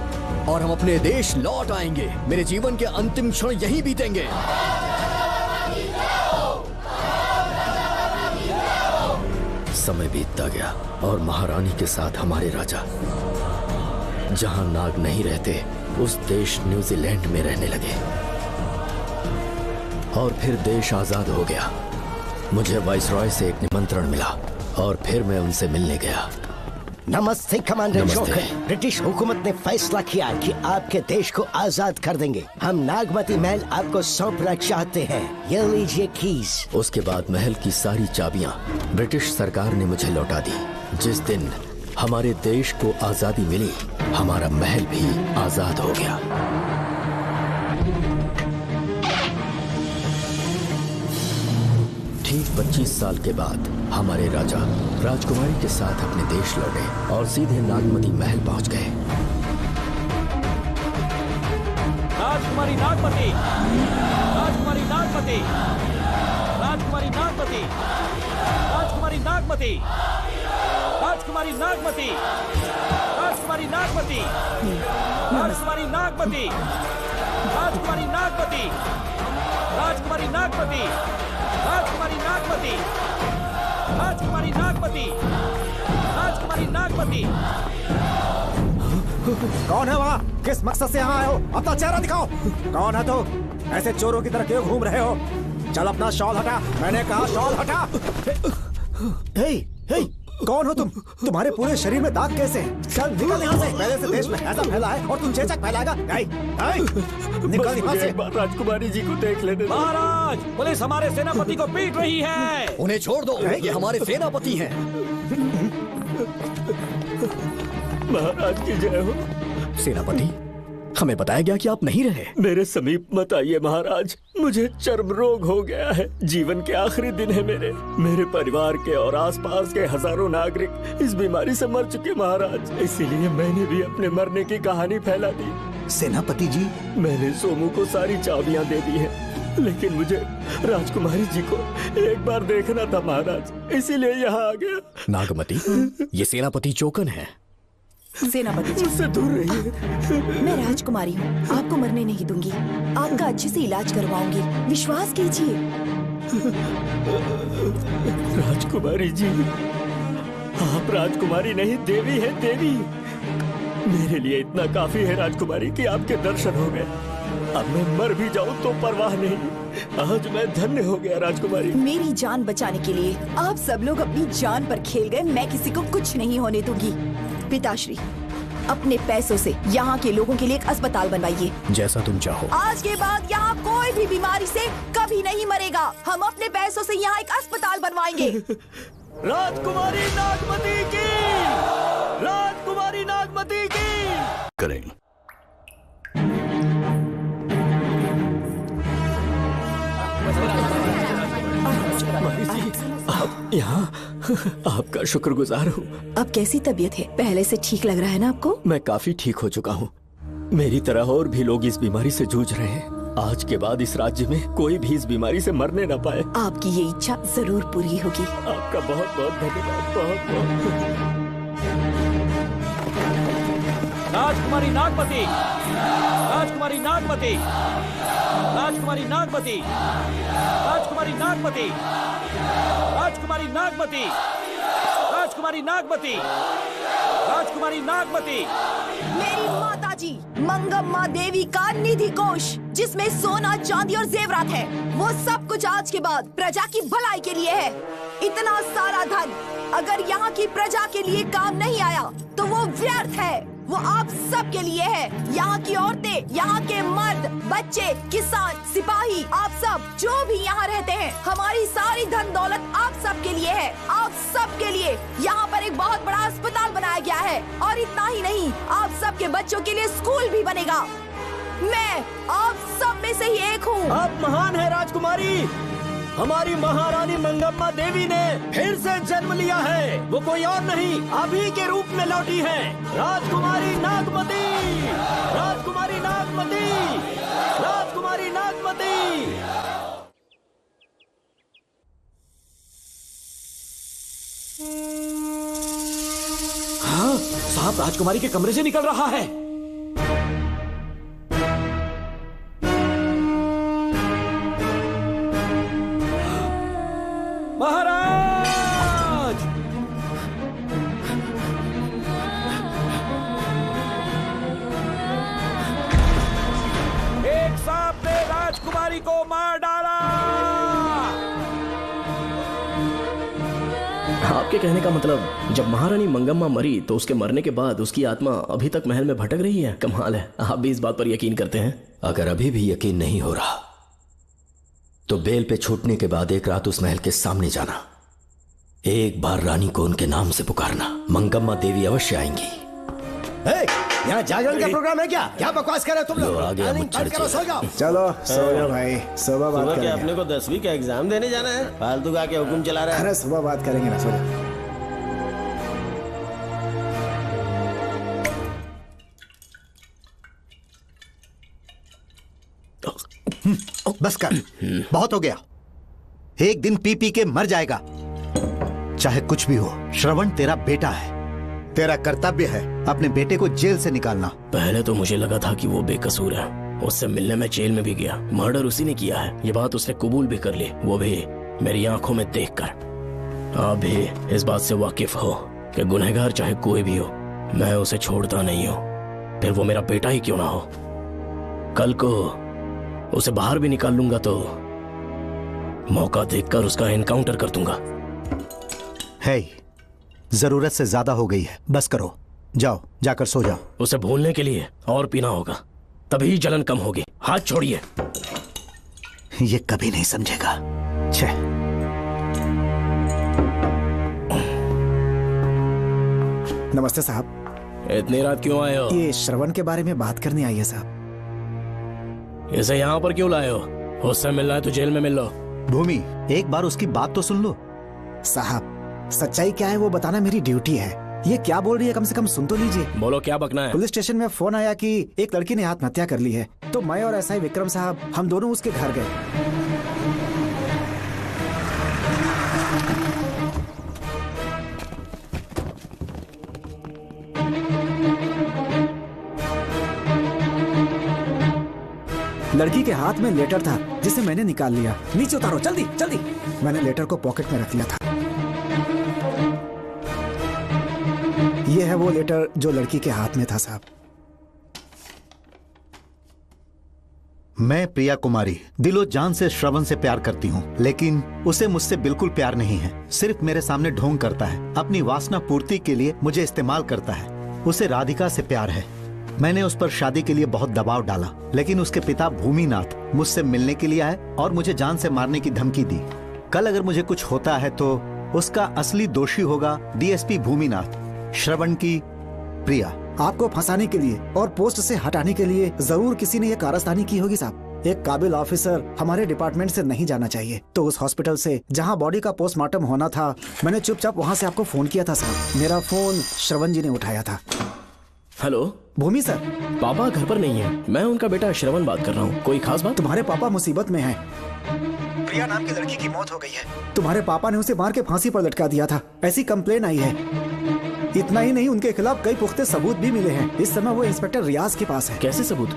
और हम अपने देश लौट आएंगे। मेरे जीवन के अंतिम क्षण यहीं बीतेंगे। समय बीतता गया और महारानी के साथ हमारे राजा जहां नाग नहीं रहते उस देश न्यूजीलैंड में रहने लगे, और फिर देश आजाद हो गया। मुझे वाइसरॉय से एक निमंत्रण मिला और फिर मैं उनसे मिलने गया। नमस्ते कमांडर नमस्ते। जोकर। ब्रिटिश हुकूमत ने फैसला किया कि आपके देश को आजाद कर देंगे। हम नागमती महल आपको सौंपना चाहते हैं। ये लीजिए कीज। उसके बाद महल की सारी चाबियां ब्रिटिश सरकार ने मुझे लौटा दी। जिस दिन हमारे देश को आजादी मिली, हमारा महल भी आजाद हो गया। ठीक 25 साल के बाद हमारे राजा राजकुमारी के साथ अपने देश लौटे और सीधे नागमती महल पहुंच गए। राजकुमारी नागमती, राजकुमारी नागमती, राजकुमारी नागमती, राजकुमारी नागमती, राजकुमारी नागमती, राजकुमारी नागमती, राजकुमारी नागमती, राजकुमारी नागमती, राजकुमारी नागमती, राजकुमारी नागमती, राजकुमारी नागमती, राजकुमारी राजकुमारी नागमती। कौन है वहाँ? किस मकसद से यहाँ आए हो? अपना चेहरा दिखाओ। कौन है तो? ऐसे चोरों की तरह क्यों घूम रहे हो? चल अपना शॉल हटा। मैंने कहा शॉल हटा। हे, हे, कौन हो तुम? तुम्हारे पूरे शरीर में दाग कैसे हैं? चल निकल यहाँ से। पहले से देश में ऐसा फैला है और तुम चेचक फैलाएगा? निकल यहाँ से। राजकुमारी जी को देख लेने दो। महाराज, पुलिस हमारे सेनापति को पीट रही है। उन्हें छोड़ दो, ये हमारे सेनापति हैं। महाराज की जय हो। सेनापति, हमें बताया गया कि आप नहीं रहे। मेरे समीप मत आइए महाराज, मुझे चर्म रोग हो गया है। जीवन के आखिरी दिन है मेरे परिवार के और आसपास के हजारों नागरिक इस बीमारी से मर चुके महाराज। इसीलिए मैंने भी अपने मरने की कहानी फैला दी। सेनापति जी, मैंने सोमू को सारी चाबियां दे दी हैं, लेकिन मुझे राजकुमारी जी को एक बार देखना था महाराज, इसीलिए यहाँ आ गया। नागमती, ये सेनापति चोकन है। सेनापति जी, उससे दूर रहिए। मैं राजकुमारी हूँ, आपको मरने नहीं दूंगी। आपका अच्छे से इलाज करवाऊंगी, विश्वास कीजिए। राजकुमारी जी, आप राजकुमारी नहीं देवी है, देवी। मेरे लिए इतना काफी है राजकुमारी कि आपके दर्शन हो गए। अब मैं मर भी जाऊं तो परवाह नहीं। आज मैं धन्य हो गया राजकुमारी। मेरी जान बचाने के लिए आप सब लोग अपनी जान पर खेल गए। मैं किसी को कुछ नहीं होने दूंगी। पिताश्री, अपने पैसों से यहाँ के लोगों के लिए एक अस्पताल बनवाइए। जैसा तुम चाहो। आज के बाद यहाँ कोई भी बीमारी से कभी नहीं मरेगा। हम अपने पैसों से यहाँ एक अस्पताल बनवाएंगे। राजकुमारी नागमती की, राजकुमारी नागमती की। करें। आप यहाँ, आपका शुक्रगुजार हूँ। अब कैसी तबीयत है? पहले से ठीक लग रहा है ना आपको? मैं काफी ठीक हो चुका हूँ। मेरी तरह और भी लोग इस बीमारी से जूझ रहे हैं। आज के बाद इस राज्य में कोई भी इस बीमारी से मरने न पाए। आपकी ये इच्छा जरूर पूरी होगी। आपका बहुत बहुत धन्यवाद, बहुत बहुत। राजकुमारी नागमती, राजकुमारी नागमती, राजकुमारी नागमती, राजकुमारी नागमती, राजकुमारी नागमती, राजकुमारी नागमती, राजकुमारी नागमती। मेरी माता जी मंगम्मा देवी का निधि कोष, जिसमें सोना, चांदी और जेवरात है, वो सब कुछ आज के बाद प्रजा की भलाई के लिए है। इतना सारा धन अगर यहाँ की प्रजा के लिए काम नहीं आया तो वो व्यर्थ है। वो आप सब के लिए है। यहाँ की औरतें, यहाँ के मर्द, बच्चे, किसान, सिपाही, आप सब जो भी यहाँ रहते हैं, हमारी सारी धन दौलत आप सब के लिए है। आप सब के लिए यहाँ पर एक बहुत बड़ा अस्पताल बनाया गया है। और इतना ही नहीं, आप सब के बच्चों के लिए स्कूल भी बनेगा। मैं आप सब में से ही एक हूँ। आप महान है राजकुमारी। हमारी महारानी मंगम्मा देवी ने फिर से जन्म लिया है। वो कोई और नहीं, आप ही के रूप में लौटी है। राजकुमारी नागमती, राजकुमारी नागमती, राजकुमारी नागमती। हाँ, सांप राजकुमारी के कमरे से निकल रहा है। महाराज, एक सांप ने राजकुमारी को मार डाला। आपके कहने का मतलब जब महारानी मंगम्मा मरी तो उसके मरने के बाद उसकी आत्मा अभी तक महल में भटक रही है? कमाल है, आप भी इस बात पर यकीन करते हैं? अगर अभी भी यकीन नहीं हो रहा तो बेल पे छूटने के बाद एक रात उस महल के सामने जाना, एक बार रानी को उनके नाम से पुकारना। मंगम्मा देवी अवश्य आएंगी। यहाँ जागरण का प्रोग्राम है क्या? क्या बकवास कर रहे हो तुम लोग? आ गया मुझ करो, सो जाओ। चलो सो जाओ भाई, सुबह बात सुबह करेंगे। क्या अपने को 10वीं का एग्जाम देने जाना है? फालतू का क्या हुक्म चला रहा है? अरे सुबह बात करेंगे ना, सो जाओ। बस कर, बहुत हो गया। एक दिन पी पी के मर जाएगा। चाहे कुछ भी हो, श्रवण तेरा बेटा है। तेरा कर्तव्य है अपने बेटे को जेल से निकालना। पहले तो मुझे लगा था कि वो बेकसूर है। उससे मिलने में जेल में भी गया। मर्डर उसी ने किया है, ये बात उसने कबूल भी कर ली, वो भी मेरी आंखों में देखकर। आप भी इस बात से वाकिफ हो। कि गुनहगार चाहे कोई भी हो, मैं उसे छोड़ता नहीं हूं, फिर वो मेरा बेटा ही क्यों ना हो। कल को उसे बाहर भी निकाल लूंगा तो मौका देखकर उसका एनकाउंटर कर दूंगा। है, जरूरत से ज्यादा हो गई है, बस करो, जाओ जाकर सो जाओ। उसे भूलने के लिए और पीना होगा, तभी जलन कम होगी। हाथ छोड़िए। ये कभी नहीं समझेगा। छह। नमस्ते साहब। इतनी रात क्यों आए हो? ये श्रवण के बारे में बात करने आई है साहब। इसे यहाँ पर क्यों लाए हो? उससे मिलना है तो जेल में मिल लो। भूमि, एक बार उसकी बात तो सुन लो। साहब, सच्चाई क्या है वो बताना मेरी ड्यूटी है। ये क्या बोल रही है, कम से कम सुन तो लीजिए। बोलो, क्या बकना है? पुलिस स्टेशन में फोन आया कि एक लड़की ने आत्महत्या कर ली है, तो मैं और एसआई विक्रम साहब हम दोनों उसके घर गए। लड़की के हाथ में लेटर था जिसे मैंने निकाल लिया। नीचे उतारो, जल्दी जल्दी। मैंने लेटर को पॉकेट में रख लिया था। ये है वो लेटर जो लड़की के हाथ में था साहब। मैं प्रिया कुमारी दिलो जान से श्रवण से प्यार करती हूँ, लेकिन उसे मुझसे बिल्कुल प्यार नहीं है। सिर्फ मेरे सामने ढोंग करता है, अपनी वासना पूर्ति के लिए मुझे इस्तेमाल करता है। उसे राधिका से प्यार है। मैंने उस पर शादी के लिए बहुत दबाव डाला, लेकिन उसके पिता भूमिनाथ मुझसे मिलने के लिए आए और मुझे जान से मारने की धमकी दी। कल अगर मुझे कुछ होता है तो उसका असली दोषी होगा डीएसपी भूमिनाथ। श्रवण की प्रिया। आपको फंसाने के लिए और पोस्ट से हटाने के लिए जरूर किसी ने ये कारस्तानी की होगी साहब। एक काबिल ऑफिसर हमारे डिपार्टमेंट से नहीं जाना चाहिए। तो उस हॉस्पिटल से जहां बॉडी का पोस्टमार्टम होना था, मैंने चुपचाप वहां से आपको फोन किया था साहब। मेरा फोन श्रवण जी ने उठाया था। हेलो भूमि सर। पापा घर पर नहीं है, मैं उनका बेटा श्रवण बात कर रहा हूँ। कोई खास बात? तुम्हारे पापा मुसीबत में हैं। प्रिया नाम की लड़की की मौत हो गई है। तुम्हारे पापा ने उसे मार के फांसी पर लटका दिया था, ऐसी कंप्लेन आई है। इतना ही नहीं, उनके खिलाफ कई पुख्ते सबूत भी मिले हैं। इस समय वो इंस्पेक्टर रियाज के पास है। कैसे सबूत?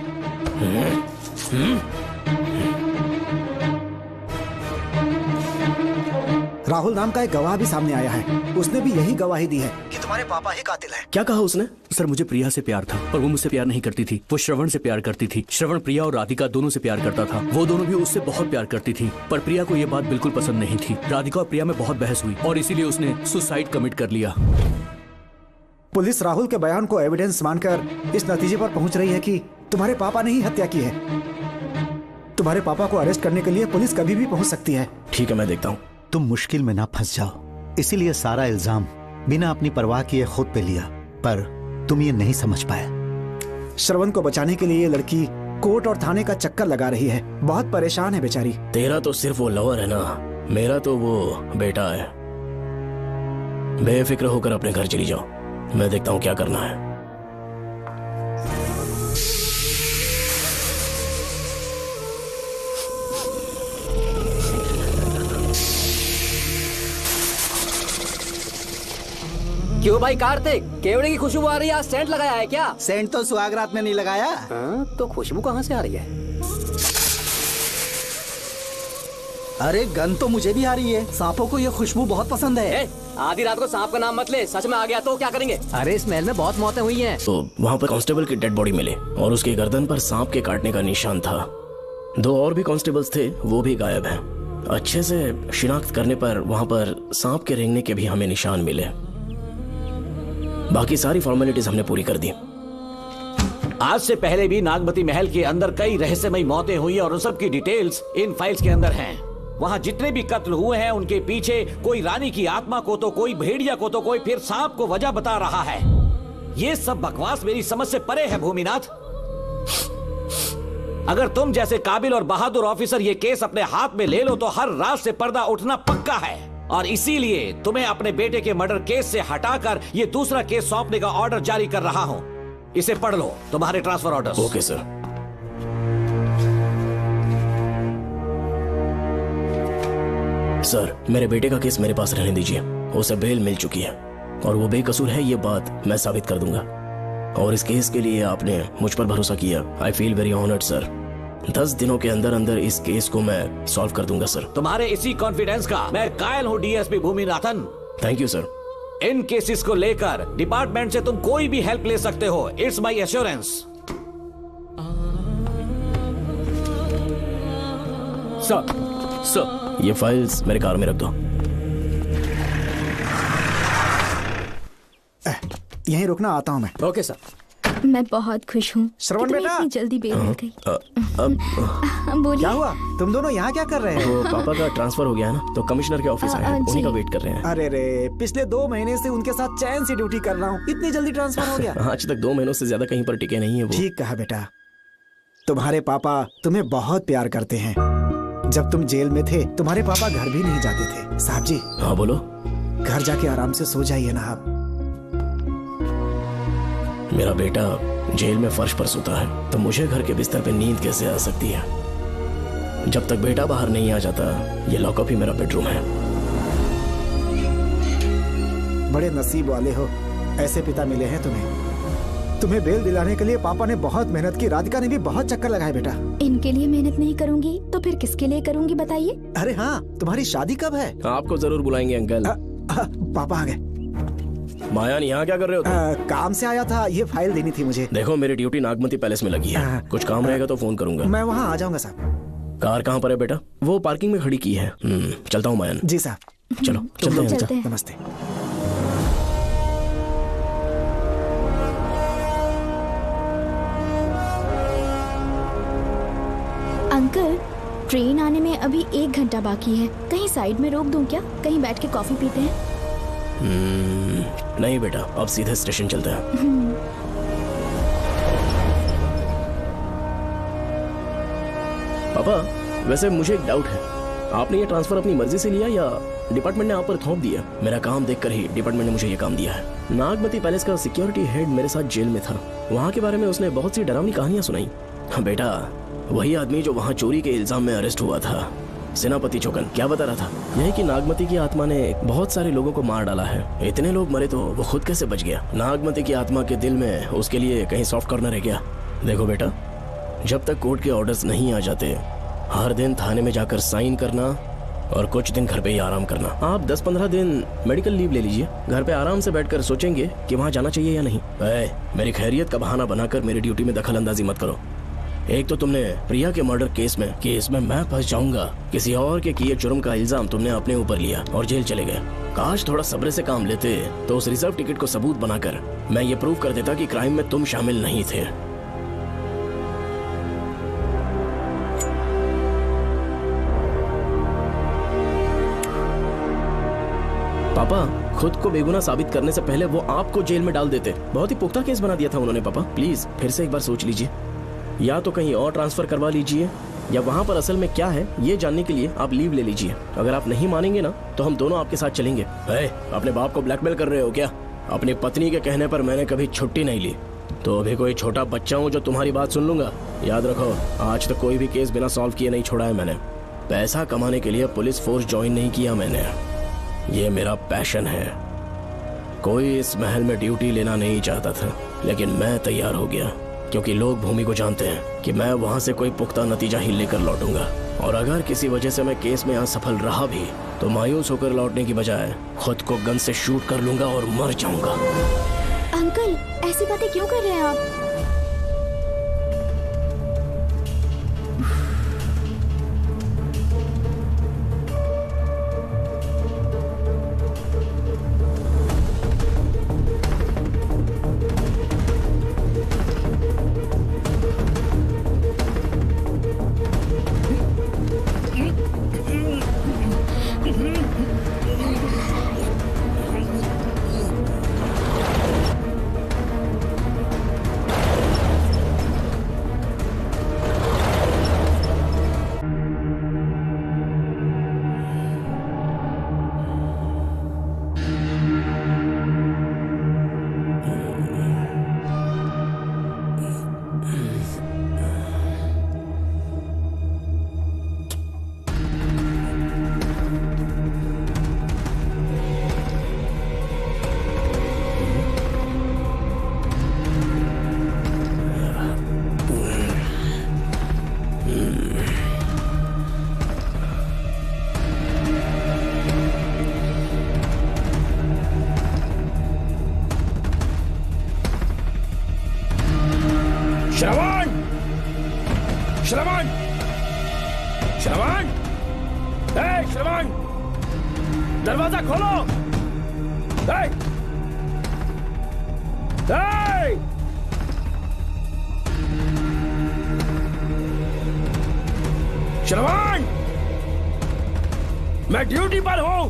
राहुल नाम का एक गवाह भी सामने आया है। उसने भी यही गवाही दी है कि तुम्हारे पापा ही कातिल हैं। क्या कहा उसने? सर, मुझे प्रिया से प्यार था, पर वो मुझसे प्यार नहीं करती थी। वो श्रवण से प्यार करती थी। श्रवण प्रिया और राधिका दोनों से प्यार करता था। वो दोनों भी उससे बहुत प्यार करती थी, पर प्रिया को ये बात बिल्कुल पसंद नहीं थी। राधिका और प्रिया में बहुत बहस हुई और इसीलिए उसने सुसाइड कमिट कर लिया। पुलिस राहुल के बयान को एविडेंस मानकर इस नतीजे पर पहुंच रही है कि तुम्हारे पापा ने ही हत्या की है। तुम्हारे पापा को अरेस्ट करने के लिए पुलिस कभी भी पहुंच सकती है। ठीक है, मैं देखता हूँ। तुम मुश्किल में ना फंस जाओ, इसीलिए सारा इल्जाम बिना अपनी परवाह किए खुद पे लिया, पर तुम ये नहीं समझ पाए। श्रवण को बचाने के लिए ये लड़की कोर्ट और थाने का चक्कर लगा रही है। बहुत परेशान है बेचारी। तेरा तो सिर्फ वो लवर है ना, मेरा तो वो बेटा है। बेफिक्र होकर अपने घर चली जाओ, मैं देखता हूँ क्या करना है। क्यों भाई कार्तिक, केवड़े की खुशबू आ रही है, आज सेंट लगाया है क्या? सेंट तो सुहागरात में नहीं लगाया। तो खुशबू कहाँ से आ रही है? अरे गन तो मुझे भी आ रही है। सांपों को ये खुशबू बहुत पसंद है। आधी रात को सांप का नाम मत ले, सच में आ गया तो क्या करेंगे? अरे इस महल में बहुत मौतें हुई हैं। तो वहाँ पर कांस्टेबल की डेड बॉडी मिले और उसके गर्दन पर सांप के काटने का निशान था। 2 और भी कांस्टेबल्स थे, वो भी गायब हैं। अच्छे से शिनाख्त करने पर वहाँ पर सांप के रेंगने के भी हमें निशान मिले। बाकी सारी फॉर्मेलिटीज हमने पूरी कर दी। आज से पहले भी नागमती महल के अंदर कई रहस्यमयी मौतें हुई और उन सब की डिटेल्स इन फाइल्स के अंदर हैं। वहाँ जितने भी कत्ल हुए हैं उनके पीछे कोई रानी की आत्मा को तो कोई भेड़िया को तो कोई फिर सांप को वजह बता रहा है। ये सब बकवास मेरी समझ से परे है भूमिनाथ। अगर तुम जैसे काबिल और बहादुर ऑफिसर ये केस अपने हाथ में ले लो तो हर रात से पर्दा उठना पक्का है, और इसीलिए तुम्हें अपने बेटे के मर्डर केस से हटाकर ये दूसरा केस सौंपने का ऑर्डर जारी कर रहा हूं। इसे पढ़ लो, तुम्हारे transfer order. Okay sir. Sir, मेरे बेटे का केस मेरे पास रहने दीजिए। उसे बेल मिल चुकी है और वो बेकसूर है, ये बात मैं साबित कर दूंगा। और इस केस के लिए आपने मुझ पर भरोसा किया। I feel very honoured sir. 10 दिनों के अंदर अंदर इस केस को मैं सॉल्व कर दूंगा सर। तुम्हारे इसी कॉन्फिडेंस का मैं कायल हूँ DSP Bhuminathan. Thank you sir. In cases को लेकर डिपार्टमेंट से तुम कोई भी हेल्प ले सकते हो। It's my assurance. सर, ये फाइल्स मेरे कार में रख दो। यहीं रुकना, आता हूँ मैं। Okay sir. मैं बहुत खुश हूँ। श्रवण बेटा, इतनी जल्दी बेल मिल गई। बोलिए। क्या हुआ? तुम दोनों यहाँ क्या कर रहे हो? तो पापा का ट्रांसफर हो गया है ना, तो कमिश्नर के ऑफिस आए हैं, उन्हीं का वेट कर रहे हैं। अरे रे, पिछले 2 महीने से उनके साथ चैन से ड्यूटी कर रहा हूँ, इतनी जल्दी ट्रांसफर हो गया? आज तक 2 महीनों से ज्यादा कहीं पर टिके नहीं है वो। ठीक कहा बेटा, तुम्हारे पापा तुम्हें बहुत प्यार करते हैं। जब तुम जेल में थे तुम्हारे पापा घर भी नहीं जाते थे। साहब जी। हाँ बोलो। घर जाके आराम से सो जाइए ना आप। मेरा बेटा जेल में फर्श पर सोता है तो मुझे घर के बिस्तर पे नींद कैसे आ सकती है? जब तक बेटा बाहर नहीं आ जाता, ये लॉकअप ही मेरा बेडरूम है। बड़े नसीब वाले हो, ऐसे पिता मिले हैं तुम्हें। तुम्हें बेल दिलाने के लिए पापा ने बहुत मेहनत की, राधिका ने भी बहुत चक्कर लगाए बेटा। इनके लिए मेहनत नहीं करूंगी तो फिर किसके लिए करूंगी बताइए? अरे हाँ, तुम्हारी शादी कब है? आपको जरूर बुलाएंगे अंकल। पापा आ गए। मायान, यहाँ क्या कर रहे हो तुम? काम से आया था, ये फाइल देनी थी मुझे। देखो, मेरी ड्यूटी नागमती पैलेस में लगी है, कुछ काम रहेगा तो फोन करूंगा। मैं वहाँ आ जाऊंगा साहब। कार कहाँ पर है बेटा? वो पार्किंग में खड़ी की है। चलता हूँ मायान। जी साहब। चलो चलते हैं। नमस्ते। अंकल, ट्रेन आने में अभी 1 घंटा बाकी है, कहीं साइड में रोक दूं क्या? कहीं बैठ के कॉफी पीते हैं? नहीं बेटा, अब सीधे स्टेशन चलते हैं। पापा, वैसे मुझे एक डाउट है, आपने ये ट्रांसफर अपनी मर्जी से लिया या डिपार्टमेंट ने आप पर थोप दिया? मेरा काम देखकर ही डिपार्टमेंट ने मुझे ये काम दिया है। नागमती पैलेस का सिक्योरिटी हेड मेरे साथ जेल में था, वहाँ के बारे में उसने बहुत सी डरावनी कहानियां सुनाई। बेटा, वही आदमी जो वहाँ चोरी के इल्जाम में अरेस्ट हुआ था, सेनापति चौकन, क्या बता रहा था? यही कि नागमती की आत्मा ने बहुत सारे लोगों को मार डाला है। इतने लोग मरे तो वो खुद कैसे बच गया? नागमती की आत्मा के दिल में उसके लिए कहीं सॉफ्ट कॉर्नर है क्या? देखो बेटा, जब तक कोर्ट के ऑर्डर्स नहीं आ जाते, हर दिन थाने में जाकर साइन करना और कुछ दिन घर पे ही आराम करना। आप 10-15 दिन मेडिकल लीव ले लीजिए, घर पे आराम से बैठकर सोचेंगे कि वहाँ जाना चाहिए या नहीं। मेरी खैरियत का बहाना बनाकर मेरी ड्यूटी में दखल अंदाजी मत करो। एक तो तुमने प्रिया के मर्डर केस में मैं फंस जाऊंगा, किसी और के किए जुर्म का इल्जाम तुमने अपने ऊपर लिया और जेल चले गए। काश थोड़ा सब्र से काम लेते तो उस रिजर्व टिकट को सबूत बनाकर मैं ये प्रूव कर देता कि क्राइम में तुम शामिल नहीं थे। पापा, खुद को बेगुनाह साबित करने से पहले वो आपको जेल में डाल देते। बहुत ही पुख्ता केस बना दिया था उन्होंने। पापा प्लीज फिर से एक बार सोच लीजिए, या तो कहीं और ट्रांसफर करवा लीजिए या वहाँ पर असल में क्या है ये जानने के लिए आप लीव ले लीजिए। अगर आप नहीं मानेंगे ना तो हम दोनों आपके साथ चलेंगे। अपने बाप को ब्लैकमेल कर रहे हो क्या? अपनी पत्नी के कहने पर मैंने कभी छुट्टी नहीं ली, तो अभी कोई छोटा बच्चा हूँ जो तुम्हारी बात सुन लूंगा? याद रखो, आज तक कोई भी केस बिना सॉल्व किए नहीं छोड़ा है मैंने। पैसा कमाने के लिए पुलिस फोर्स ज्वाइन नहीं किया मैंने, ये मेरा पैशन है। कोई इस महल में ड्यूटी लेना नहीं चाहता था, लेकिन मैं तैयार हो गया क्योंकि लोग भूमि को जानते हैं कि मैं वहां से कोई पुख्ता नतीजा ही लेकर लौटूंगा। और अगर किसी वजह से मैं केस में असफल रहा भी तो मायूस होकर लौटने की बजाय खुद को गन से शूट कर लूंगा और मर जाऊंगा। अंकल, ऐसी बातें क्यों कर रहे हैं आप? श्रवण, श्रवण, दरवाजा खोलो। श्रवण, मैं ड्यूटी पर हूं।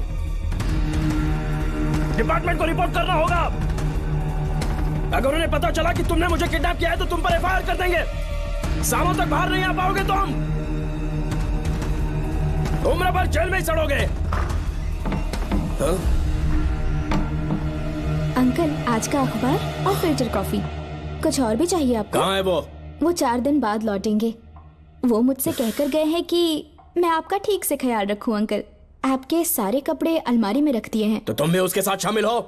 डिपार्टमेंट को रिपोर्ट करना होगा। अगर उन्हें पता चला कि तुमने मुझे किडनैप किया है तो तुम पर एफआईआर कर देंगे। शामों तक बाहर नहीं आ पाओगे तुम। उम्र भर जेल में ही सड़ोगे। अंकल, आज का अखबार और फिल्टर कॉफी। कुछ और भी चाहिए आपको? कहाँ है वो? वो 4 दिन बाद लौटेंगे। वो मुझसे कहकर गए हैं कि मैं आपका ठीक से ख्याल रखूं अंकल। आपके सारे कपड़े अलमारी में रख दिए हैं। तो तुम भी उसके साथ शामिल हो।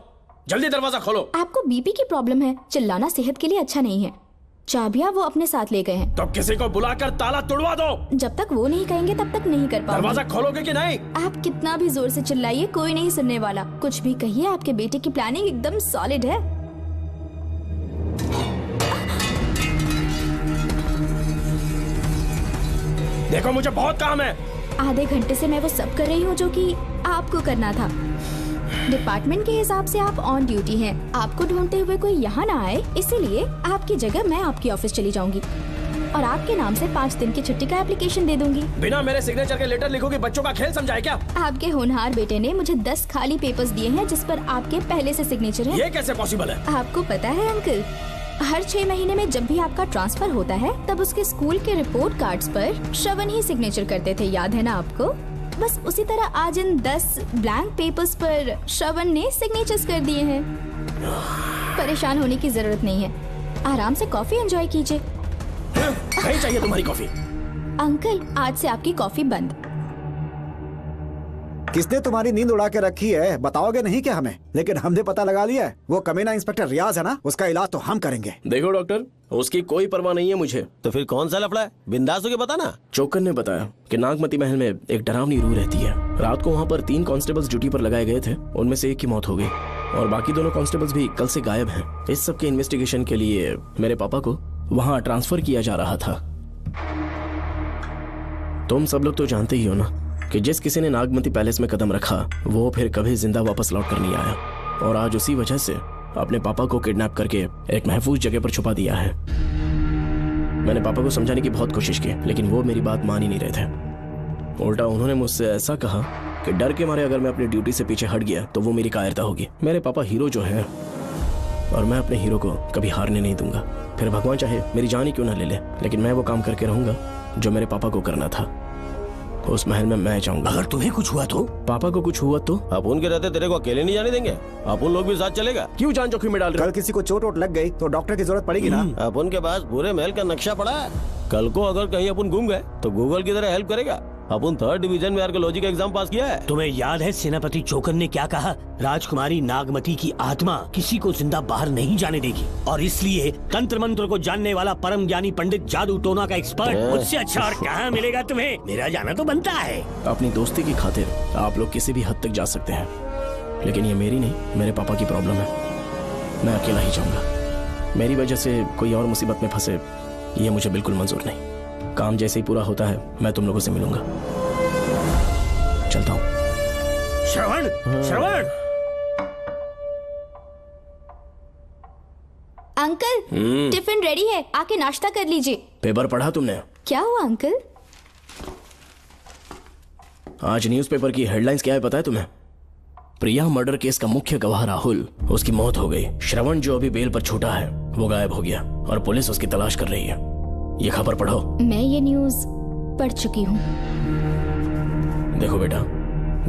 जल्दी दरवाजा खोलो। आपको बीपी की प्रॉब्लम है, चिल्लाना सेहत के लिए अच्छा नहीं है। चाबियां वो अपने साथ ले गए हैं। तो किसी को बुलाकर ताला तोड़वा दो। जब तक वो नहीं कहेंगे तब तक नहीं कर पाऊंगी। दरवाजा खोलोगे कि नहीं? आप कितना भी जोर से चिल्लाइए, कोई नहीं सुनने वाला। कुछ भी कहिए, आपके बेटे की प्लानिंग एकदम सॉलिड है। देखो, मुझे बहुत काम है। आधे घंटे से मैं वो सब कर रही हूँ जो कि आपको करना था। डिपार्टमेंट के हिसाब से आप ऑन ड्यूटी हैं। आपको ढूंढते हुए कोई यहाँ ना आए, इसीलिए आपकी जगह मैं आपकी ऑफिस चली जाऊंगी और आपके नाम से 5 दिन की छुट्टी का एप्लीकेशन दे दूंगी। बिना मेरे सिग्नेचर के लेटर लिखोगे? बच्चों का खेल समझाए क्या? आपके होनहार बेटे ने मुझे 10 खाली पेपर्स दिए हैं जिस पर आपके पहले से सिग्नेचर है। ये कैसे पॉसिबल है? आपको पता है अंकल, हर 6 महीने में जब भी आपका ट्रांसफर होता है तब उसके स्कूल के रिपोर्ट कार्ड्स पर श्रवण ही सिग्नेचर करते थे, याद है ना आपको? बस उसी तरह आज इन 10 ब्लैंक पेपर्स पर श्रवण ने सिग्नेचर्स कर दिए हैं। परेशान होने की जरूरत नहीं है, आराम से कॉफी एंजॉय कीजिए। नहीं चाहिए तुम्हारी कॉफी। अंकल, आज से आपकी कॉफी बंद। किसने तुम्हारी नींद उड़ा के रखी है बताओगे नहीं क्या हमें? लेकिन हमने पता लगा लिया है, वो कमीना इंस्पेक्टर रियाज है ना, उसका इलाज तो हम करेंगे। देखो डॉक्टर, उसकी कोई परवाह नहीं है मुझे। तो फिर कौन सा लफड़ा है? बिंदास होके बता ना। चोकर ने बताया कि नागमती महल में एक डरावनी रूह रहती है। रात को वहाँ पर 3 कांस्टेबल्स ड्यूटी पर लगाए गए थे, उनमें से एक की मौत हो गई और बाकी दोनों कांस्टेबल्स भी कल से गायब हैं। इस सब के इन्वेस्टिगेशन के लिए मेरे पापा को वहाँ ट्रांसफर किया जा रहा था। तुम सब लोग तो जानते ही हो ना कि जिस किसी ने नागमती पैलेस में कदम रखा वो फिर कभी जिंदा वापस लौट कर नहीं आया, और आज उसी वजह से अपने पापा को किडनैप करके एक महफूज जगह पर छुपा दिया है। मैंने पापा को समझाने की बहुत कोशिश की, लेकिन वो मेरी बात मान ही नहीं रहे थे। उल्टा उन्होंने मुझसे ऐसा कहा कि डर के मारे अगर मैं अपनी ड्यूटी से पीछे हट गया तो वो मेरी कायरता होगी। मेरे पापा हीरो जो है और मैं अपने हीरो को कभी हारने नहीं दूंगा। फिर भगवान चाहे मेरी जान ही क्यों ना ले ले, लेकिन मैं वो काम करके रहूंगा जो मेरे पापा को करना था। उस महल में मैं जाऊंगा। अगर तुम्हें कुछ हुआ तो? पापा को कुछ हुआ तो? अपुन के रहते तेरे को अकेले नहीं जाने देंगे। अपुन लोग भी साथ चलेगा। क्यों जान जोखिम में डाल रहे? कल किसी को चोट वोट लग गई तो डॉक्टर की जरूरत पड़ेगी ना। अपुन के पास पूरे महल का नक्शा पड़ा है। कल को अगर कहीं अपन घूम गए तो गूगल की तरह हेल्प करेगा। अपन 3rd डिवीजन में आर्कियोलॉजी का एग्जाम पास किया है। तुम्हें याद है सेनापति चोकर ने क्या कहा? राजकुमारी नागमती की आत्मा किसी को जिंदा बाहर नहीं जाने देगी, और इसलिए तंत्र मंत्र को जानने वाला परम ज्ञानी पंडित जादू टोना का एक्सपर्ट मुझसे अच्छा और कहाँ मिलेगा तुम्हें? मेरा जाना तो बनता है। अपनी दोस्ती की खातिर आप लोग किसी भी हद तक जा सकते हैं, लेकिन ये मेरी नहीं, मेरे पापा की प्रॉब्लम है। मैं अकेला ही जाऊंगा। मेरी वजह से कोई और मुसीबत में फंसे ये मुझे बिल्कुल मंजूर नहीं। काम जैसे ही पूरा होता है मैं तुम लोगों से मिलूंगा। चलता हूँ। श्रवण, श्रवण। अंकल, टिफिन रेडी है, आके नाश्ता कर लीजिए। पेपर पढ़ा तुमने? क्या हुआ अंकल? आज न्यूज़पेपर की हेडलाइंस क्या है पता है तुम्हें? प्रिया मर्डर केस का मुख्य गवाह राहुल, उसकी मौत हो गई। श्रवण जो अभी बेल पर छूटा है वो गायब हो गया और पुलिस उसकी तलाश कर रही है। ये खबर पढ़ो। मैं ये न्यूज़ पढ़ चुकी हूँ। देखो बेटा,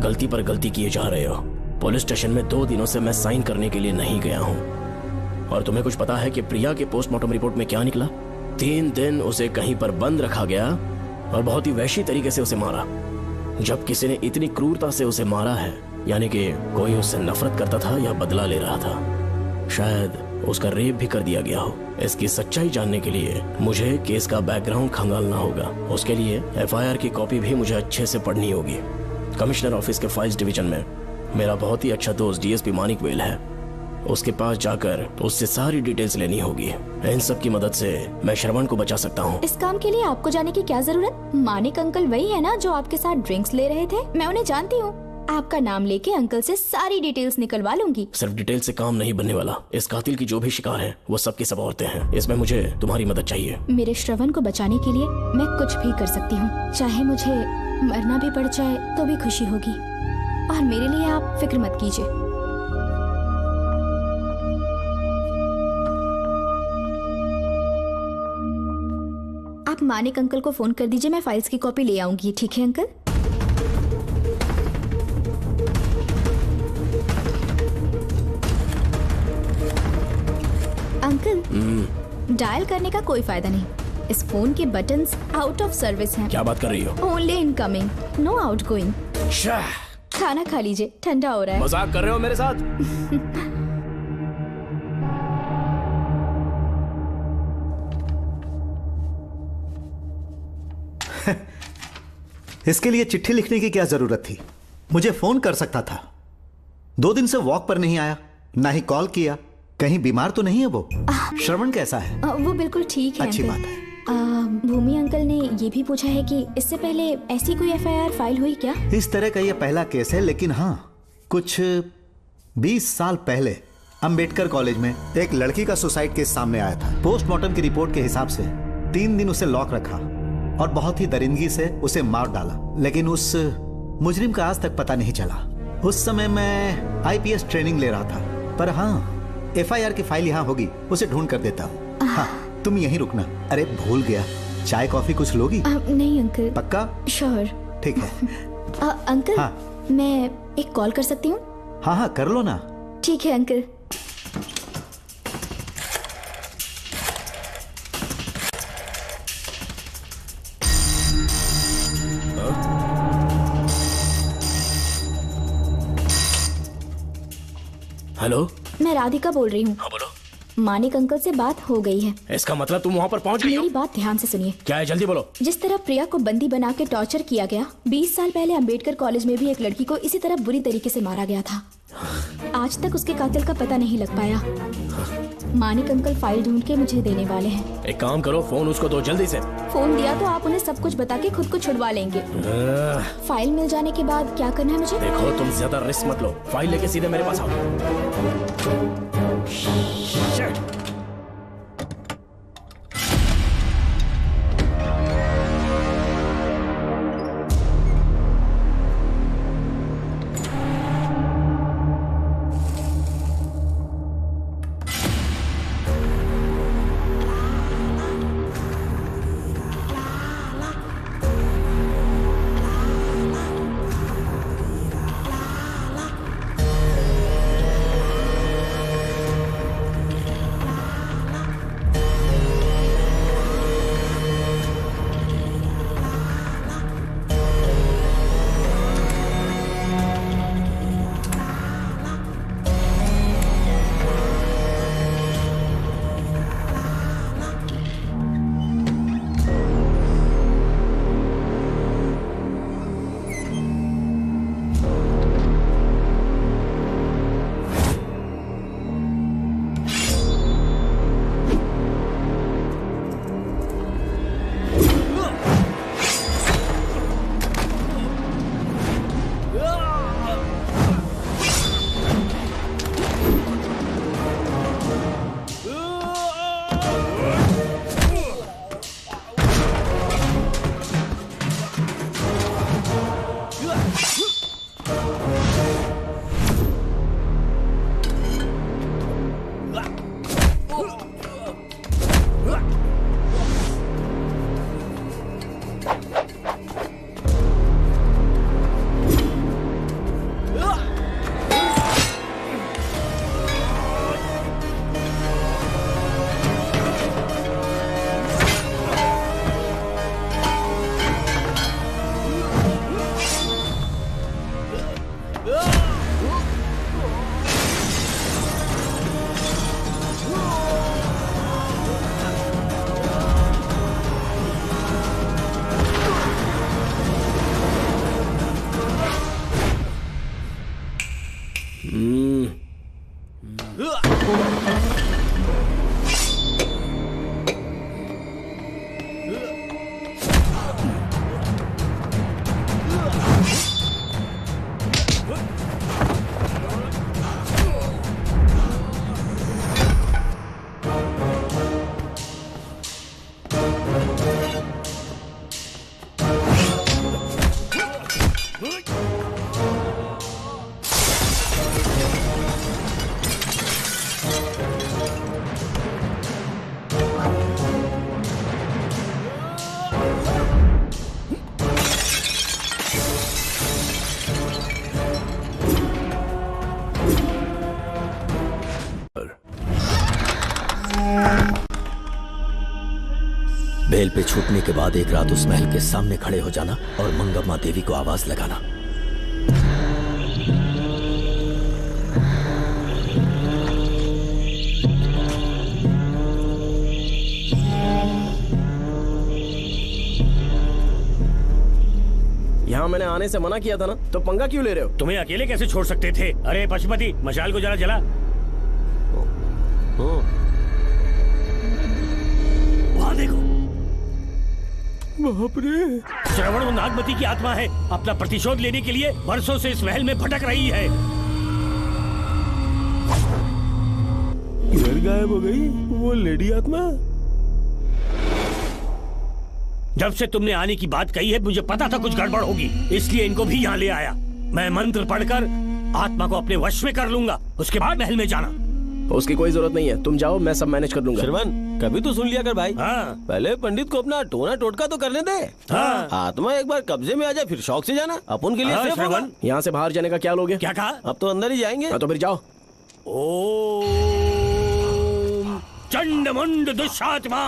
गलती पर गलती किए जा रहे हो। पुलिस स्टेशन में 2 दिनों से मैं साइन करने के लिए नहीं गया हूँ। और तुम्हें कुछ पता है कि प्रिया के पोस्टमार्टम रिपोर्ट में क्या निकला? 3 दिन उसे कहीं पर बंद रखा गया और बहुत ही वैशी तरीके से उसे मारा। जब किसी ने इतनी क्रूरता से उसे मारा है, यानी कि कोई उससे नफरत करता था या बदला ले रहा था। शायद उसका रेप भी कर दिया गया हो। इसकी सच्चाई जानने के लिए मुझे केस का बैकग्राउंड खंगालना होगा। उसके लिए एफआईआर की कॉपी भी मुझे अच्छे से पढ़नी होगी। कमिश्नर ऑफिस के फाइल्स डिवीजन में मेरा बहुत ही अच्छा दोस्त डीएसपी मानिक वेल है। उसके पास जाकर उससे सारी डिटेल्स लेनी होगी। इन सब की मदद से मैं श्रवण को बचा सकता हूँ। इस काम के लिए आपको जाने की क्या जरूरत? मानिक अंकल वही है ना जो आपके साथ ड्रिंक्स ले रहे थे? मैं उन्हें जानती हूँ। आपका नाम लेके अंकल से सारी डिटेल्स निकलवा लूंगी। सिर्फ डिटेल से काम नहीं बनने वाला। इस कातिल की जो भी शिकार है वो सबकी सब औरतें हैं। इसमें मुझे तुम्हारी मदद चाहिए। मेरे श्रवण को बचाने के लिए मैं कुछ भी कर सकती हूँ। चाहे मुझे मरना भी पड़ जाए तो भी खुशी होगी। और मेरे लिए आप फिक्र मत कीजिए। आप मानिक अंकल को फोन कर दीजिए, मैं फाइल्स की कॉपी ले आऊंगी। ठीक है अंकल? अंकल, डायल करने का कोई फायदा नहीं। इस फोन के बटन्स आउट ऑफ सर्विस हैं। क्या बात कर रही हो? Only incoming, no outgoing. खाना खा लीजिए, ठंडा हो रहा है। मजाक कर रहे हो मेरे साथ? इसके लिए चिट्ठी लिखने की क्या जरूरत थी? मुझे फोन कर सकता था। 2 दिन से वॉक पर नहीं आया, ना ही कॉल किया। कहीं बीमार तो नहीं है वो? श्रवण कैसा है? वो बिल्कुल ठीक है। अच्छी अंकल। बात है। भूमि अंकल ने ये भी पूछा है कि इससे पहले ऐसी कोई FIR फाइल हुई क्या? इस तरह का ये पहला केस है, लेकिन हाँ, कुछ 20 साल पहले अंबेडकर कॉलेज में एक लड़की का सुसाइड केस सामने आया था। पोस्टमार्टम की रिपोर्ट के हिसाब से 3 दिन उसे लॉक रखा और बहुत ही दरिंदगी से उसे मार डाला, लेकिन उस मुजरिम का आज तक पता नहीं चला। उस समय मैं IPS ट्रेनिंग ले रहा था, पर हाँ, FIR की फाइल यहाँ होगी, उसे ढूंढ कर देता हूँ। हाँ, तुम यहीं रुकना। अरे भूल गया, चाय कॉफी कुछ लोगी? नहीं अंकल। पक्का? श्योर। ठीक है। अंकल, हाँ। मैं एक कॉल कर सकती हूँ? हाँ हाँ, कर लो ना। ठीक है अंकल। हेलो, मैं राधिका बोल रही हूँ। हाँ बोलो। मानिक अंकल से बात हो गई है। इसका मतलब तुम वहाँ पर पहुँच गई हो? मेरी बात ध्यान से सुनिए। क्या है, जल्दी बोलो। जिस तरह प्रिया को बंदी बना के टॉर्चर किया गया, 20 साल पहले अंबेडकर कॉलेज में भी एक लड़की को इसी तरह बुरी तरीके से मारा गया था। आज तक उसके कातिल का पता नहीं लग पाया। मानिक अंकल फाइल ढूंढ के मुझे देने वाले हैं। एक काम करो, फोन उसको दो जल्दी से। फोन दिया तो आप उन्हें सब कुछ बता के खुद को छुड़वा लेंगे। फाइल मिल जाने के बाद क्या करना है मुझे? देखो, तुम ज्यादा रिस्क मत लो। फाइल लेके सीधे मेरे पास आओ। जेल पे छूटने के बाद एक रात उस महल के सामने खड़े हो जाना और मंगम्मा देवी को आवाज लगाना। यहाँ मैंने आने से मना किया था ना, तो पंगा क्यों ले रहे हो? तुम्हें अकेले कैसे छोड़ सकते थे? अरे पशुपति, मशाल को जरा जला। वहाँ देखो। बाप रे! श्रवण वो नागमती की आत्मा है, अपना प्रतिशोध लेने के लिए वर्षों से इस महल में भटक रही है। घर गायब हो गई वो लेडी आत्मा। जब से तुमने आने की बात कही है मुझे पता था कुछ गड़बड़ होगी, इसलिए इनको भी यहाँ ले आया। मैं मंत्र पढ़कर आत्मा को अपने वश में कर लूंगा, उसके बाद महल में जाना। उसकी कोई जरूरत नहीं है, तुम जाओ, मैं सब मैनेज कर दूंगा। श्रवण, कभी तो सुन लिया कर भाई। हाँ। पहले पंडित को अपना टोना टोटका तो करने दे। हाँ। आत्मा एक बार कब्जे में आ जाए फिर शौक से जाना, अपन के लिए हाँ, सेफ होगा। यहाँ से बाहर जाने का क्या लोगे? क्या कहा? अब तो अंदर ही जाएंगे। तो फिर जाओ। ओम चंडमुंड दुष्टात्मा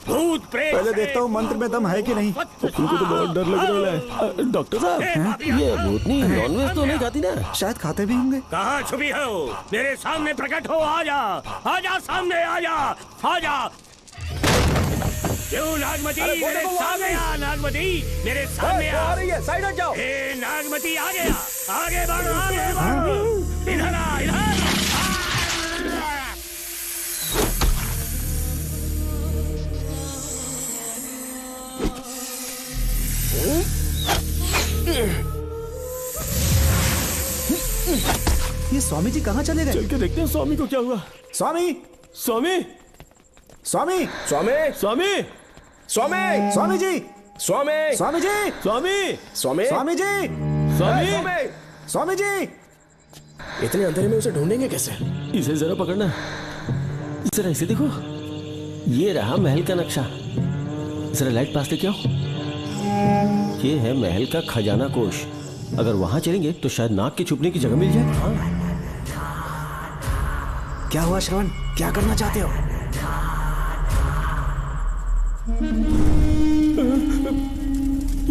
भूत प्रेत। पहले देखता हूँ मंत्र में दम है कि नहीं। तुमको तो बहुत डर लग रहा है। डॉक्टर साहब, ये भूतनी नॉनवेज तो नहीं खाती ना? शायद खाते भी होंगे। कहाँ छुपी हो? मेरे सामने प्रकट हो, आजा, आजा सामने, आजा, आजा। क्यों नागमती मेरे सामने आ, नागमती मेरे सामने आ रही है, साइड हट जाओ। ए नागमती आ गया, आगे बढ़, आगे बढ़, इधर आ, इधर। ये स्वामी जी कहाँ चले गए? चल के देखते हैं स्वामी को क्या हुआ। स्वामी, स्वामी, स्वामी, स्वामी, स्वामी, स्वामी, स्वामी जी, स्वामी, स्वामी जी, स्वामी, स्वामी, स्वामी जी, स्वामी, स्वामी जी। इतने अंधेरे में उसे ढूंढेंगे कैसे? इसे जरा पकड़ना, जरा इसे देखो, ये रहा महल का नक्शा। जरा लाइट पास लेके आओ। ये है महल का खजाना कोष। अगर वहां चलेंगे तो शायद नाग के छुपने की जगह मिल जाए। हाँ। क्या हुआ श्रवण, क्या करना चाहते हो?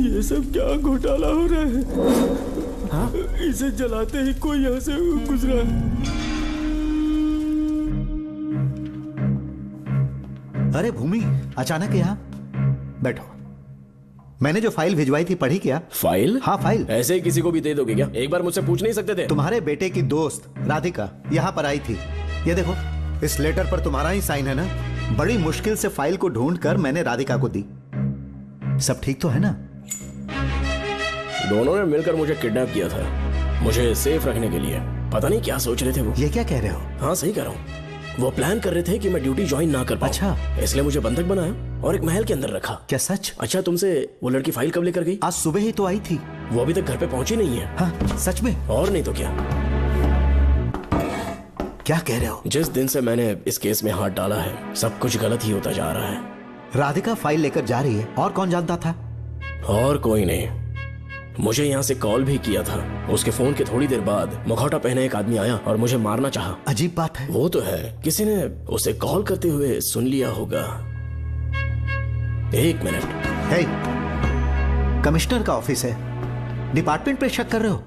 ये सब क्या घोटाला हो रहा है? हाँ? इसे जलाते ही कोई यहाँ से गुजरा है। अरे भूमि, अचानक यहाँ? बैठो। मैंने जो फाइल भिजवाई थी पढ़ी क्या? फाइल? हाँ फाइल। ऐसे ही किसी को भी दे दोगे क्या? एक बार मुझसे पूछ नहीं सकते थे? तुम्हारे बेटे की दोस्त राधिका यहाँ पर आई थी। ये देखो, इस लेटर पर तुम्हारा ही साइन है ना? बड़ी मुश्किल से फाइल को ढूंढकर मैंने राधिका को दी। सब ठीक तो है ना? दोनों ने मिलकर मुझे किडनैप किया था, मुझे सेफ रखने के लिए। पता नहीं क्या सोच रहे थे वो। ये क्या कह रहे हो? हाँ सही कह रहा हूँ। वो प्लान कर रहे थे कि मैं ड्यूटी ज्वाइन ना कर पाऊं। अच्छा। इसलिए मुझे बंधक बनाया और एक महल के अंदर रखा। क्या सच? अच्छा, तुमसे वो लड़की फाइल कब लेकर गई? आज सुबह ही तो आई थी। वो अभी तक घर पे पहुंची नहीं है। हाँ सच में? और नहीं तो क्या। क्या कह रहे हो? जिस दिन से मैंने इस केस में हाथ डाला है सब कुछ गलत ही होता जा रहा है। राधिका फाइल लेकर जा रही है, और कौन जानता था? और कोई नहीं। मुझे यहाँ से कॉल भी किया था। उसके फोन के थोड़ी देर बाद मुखौटा पहने एक आदमी आया और मुझे मारना चाहा। अजीब बात है। वो तो है, किसी ने उसे कॉल करते हुए सुन लिया होगा। एक मिनट। हे, कमिश्नर का ऑफिस है, डिपार्टमेंट पे शक कर रहे हो?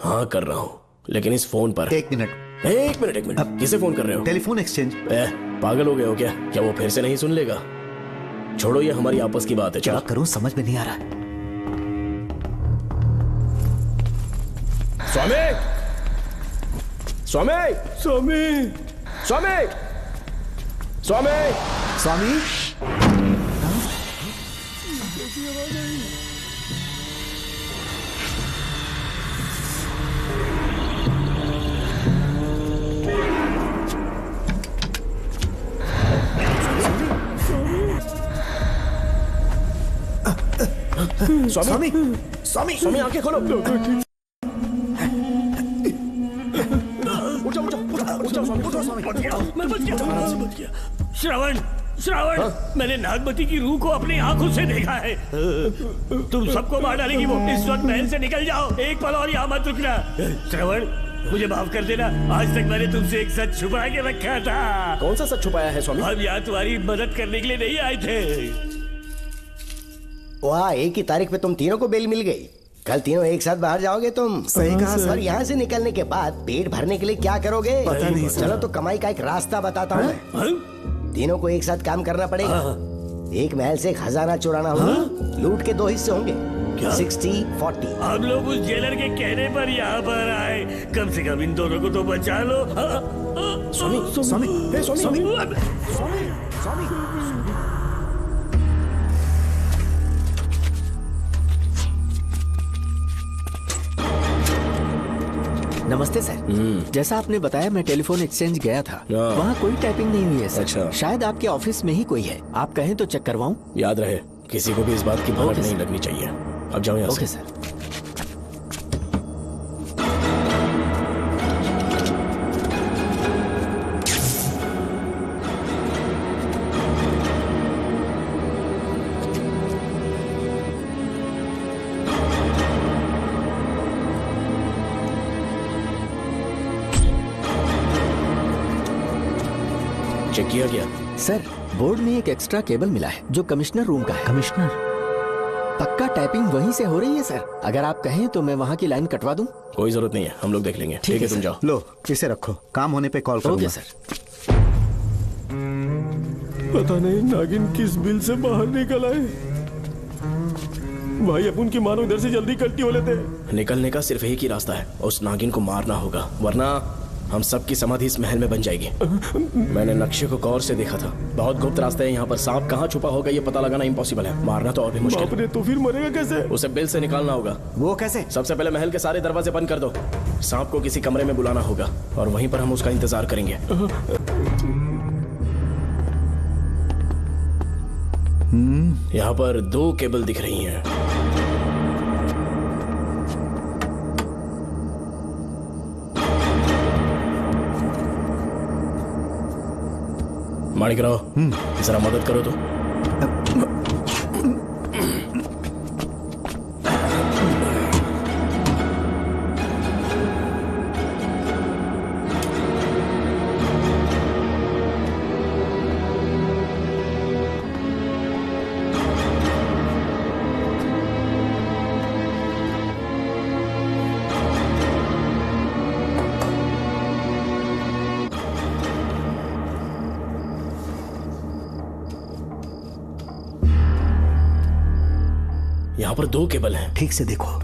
हाँ कर रहा हूँ, लेकिन इस फोन पर। एक मिनट। किसे फोन कर रहे हो? Telephone exchange. पागल हो गए हो क्या? क्या वो फिर से नहीं सुन लेगा? छोड़ो, ये हमारी आपस की बात है। क्या करूं समझ में नहीं आ रहा है। स्वामी, स्वामी, स्वामी, स्वामी, स्वामी, स्वामी। स्वामी, स्वामी, स्वामी, आंखें खोलो। श्रवण, श्रवण, मैंने नागमती की रूह को अपनी आंखों से देखा है। तुम सबको मार डालेगी वो। इस वक्त महल से निकल जाओ, एक पल और यहाँ मत रुकना। श्रवण, मुझे माफ कर देना, आज तक मैंने तुमसे एक सच छुपा के रखा था। कौन सा सच छुपाया है स्वामी? हम यहाँ तुम्हारी मदद करने के लिए नहीं आए थे। वाह, एक ही तारीख पे तुम तीनों को बेल मिल गई। कल तीनों एक साथ बाहर जाओगे तुम? सही कहा सर। और यहाँ से निकलने के बाद पेट भरने के लिए क्या करोगे? पता नहीं सर। चलो तो कमाई का एक रास्ता बताता हूँ मैं। तीनों को एक साथ काम करना पड़ेगा। एक महल से खजाना चुराना होगा। लूट के 2 हिस्से होंगे, 60-40। हम लोग उस जेलर के कहने पर यहाँ पर आए, कम से कम इन दोनों को तो बचा लो। स्वामी, स्वामी, स्वामी, स्वामी। नमस्ते सर। जैसा आपने बताया मैं टेलीफोन एक्सचेंज गया था, वहाँ कोई टाइपिंग नहीं हुई है सर। अच्छा। शायद आपके ऑफिस में ही कोई है, आप कहें तो चेक करवाऊं? याद रहे, किसी को भी इस बात की भनक नहीं लगनी चाहिए। अब जाओ यहाँ ओके से। सर। चेक किया गया? सर, बोर्ड में एक एक्स्ट्रा केबल मिला है जो कमिश्नर रूम का है। कमिश्नर? पक्का टाइपिंग वहीं से हो रही है सर। अगर आप कहें तो मैं वहाँ की लाइन कटवा दूं? कोई जरूरत नहीं है, हम लोग देख लेंगे। ठीक है, तुम जाओ। लो, इसे रखो, काम होने पे कॉल करूंगा। Okay sir. पता नहीं नागिन किस बिल से बाहर निकल आए। भाई अपन की मानो इधर से जल्दी कल्टी हो लेते। निकलने का सिर्फ एक ही रास्ता है, उस नागिन को मारना होगा, वरना हम सबकी समाधि इस महल में बन जाएगी। मैंने नक्शे को गौर से देखा था, बहुत गुप्त रास्ता है यहाँ पर। सांप कहाँ छुपा होगा ये पता लगाना इम्पॉसिबल है, मारना तो और भी मुश्किल। बाप रे, तो फिर मरेगा कैसे? उसे बिल से निकालना होगा। वो कैसे? सबसे पहले महल के सारे दरवाजे बंद कर दो। सांप को किसी कमरे में बुलाना होगा और वहीं पर हम उसका इंतजार करेंगे। यहाँ पर 2 केबल दिख रही हैं। माणिकराव, जरा मदद करो तो। यहाँ पर 2 केबल हैं। ठीक से देखो।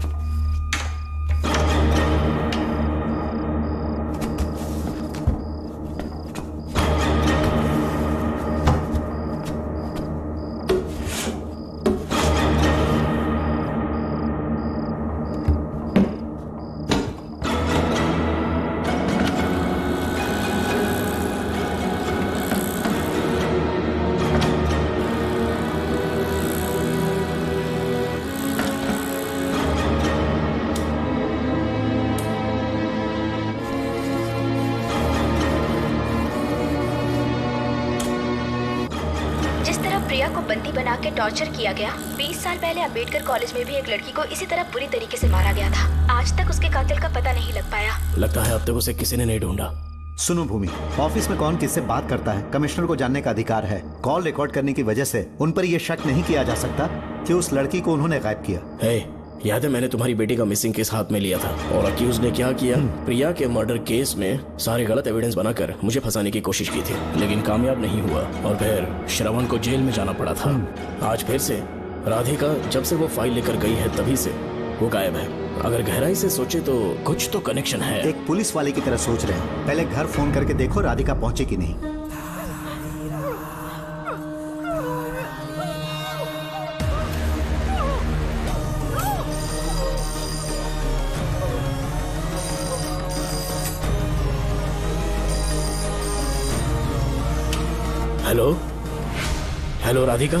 प्रिया को बंदी बना के टॉर्चर किया गया, 20 साल पहले अम्बेडकर कॉलेज में भी एक लड़की को इसी तरह बुरी तरीके से मारा गया था। आज तक उसके कातिल का पता नहीं लग पाया। लगता है अब तक उसे किसी ने नहीं ढूंढा। सुनो भूमि, ऑफिस में कौन किससे बात करता है कमिश्नर को जानने का अधिकार है। कॉल रिकॉर्ड करने की वजह से उन पर यह शक नहीं किया जा सकता कि उस लड़की को उन्होंने गायब किया। याद है मैंने तुम्हारी बेटी का मिसिंग केस हाथ में लिया था और अक्यूज ने क्या किया, प्रिया के मर्डर केस में सारे गलत एविडेंस बनाकर मुझे फंसाने की कोशिश की थी, लेकिन कामयाब नहीं हुआ और फिर श्रवण को जेल में जाना पड़ा था। आज फिर से राधिका जब से वो फाइल लेकर गई है तभी से वो गायब है। अगर गहराई से सोचे तो कुछ तो कनेक्शन है। एक पुलिस वाले की तरह सोच रहे हैं। पहले घर फोन करके देखो राधिका पहुंचे कि नहीं। Hello hello Radhika,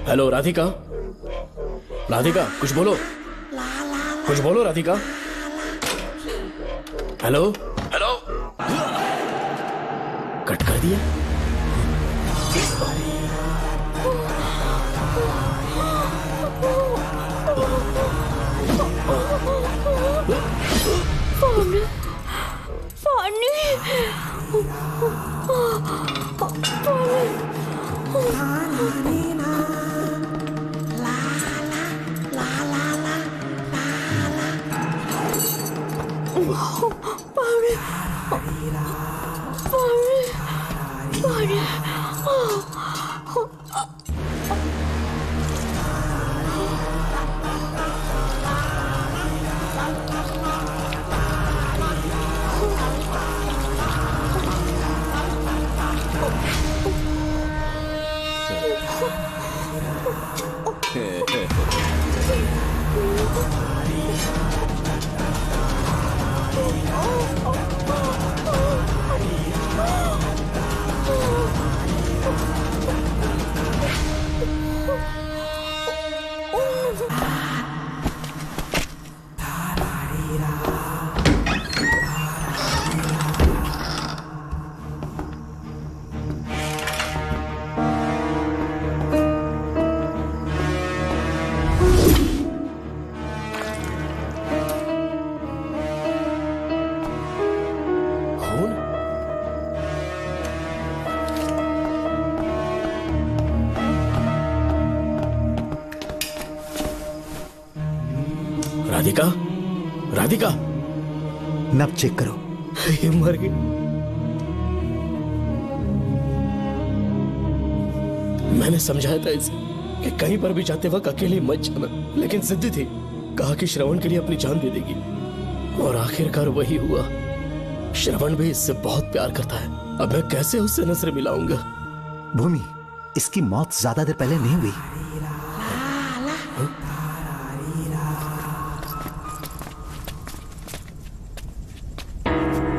hello Radhika, Radhika कुछ बोलो, कुछ बोलो राधिका। हेलो हेलो, कट कर दिया। राधिका, राधिका, नब चेक करो। ये मर गई। मैंने समझाया था इसे कि कहीं पर भी जाते वक्त अकेले मत जाना, लेकिन जिद्दी थी। कहा कि श्रवण के लिए अपनी जान दे देगी, और आखिरकार वही हुआ। श्रवण भी इससे बहुत प्यार करता है। अब मैं कैसे उससे नजर मिलाऊंगा? भूमि, इसकी मौत ज्यादा देर पहले नहीं हुई।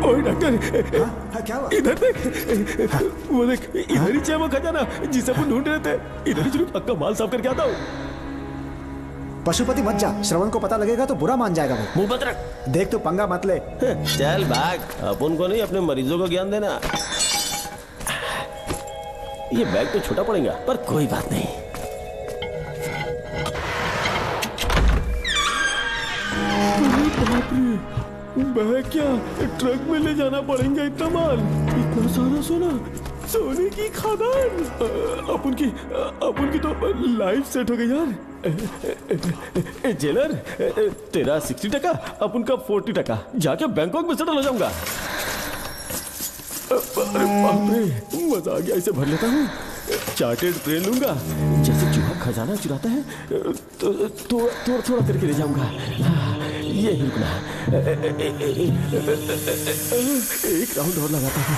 ओए डॉक्टर, क्या हुआ? इधर देख, वो देख, इधर ही है वो खजाना जिसे अपन ढूंढ रहे थे। इधर ही चलो, पक्का माल साफ करके आता हूँ। पशुपति मत जा, श्रवण को पता लगेगा तो बुरा मान जाएगा वो। मुंह बंद रख। देख तू पंगा मत ले। चल भाग, अपन को नहीं अपने मरीजों को ज्ञान देना। ये बैग तो छोटा पड़ेगा, पर कोई बात नहीं। बैग क्या ट्रक में ले जाना पड़ेगा? इतना माल, इतना सारा सोना, सोने की खदान। अपन की तो लाइफ सेट हो गई यार। जेलर, तेरा 60%, अपन का 40%। जाके बैंकॉक में सेटल हो जाऊंगा। अरे बाप रे, मजा आ गया। इसे भर लेता हूँ, चार्टेड प्लेन लूंगा। जैसे चूहा खजाना चुराता है तो थोड़ा थोड़ा करके ले जाऊंगा। ये ही रुकना। एक राउंड और लगाता हूँ।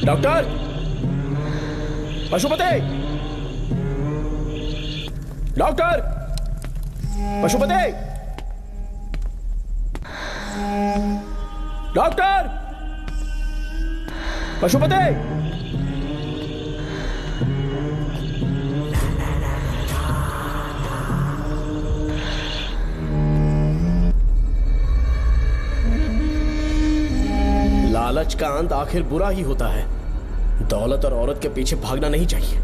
Doctor, Pashupati, doctor, Pashupati, doctor, Pashupati. लालच का अंत आखिर बुरा ही होता है। दौलत और औरत के पीछे भागना नहीं चाहिए।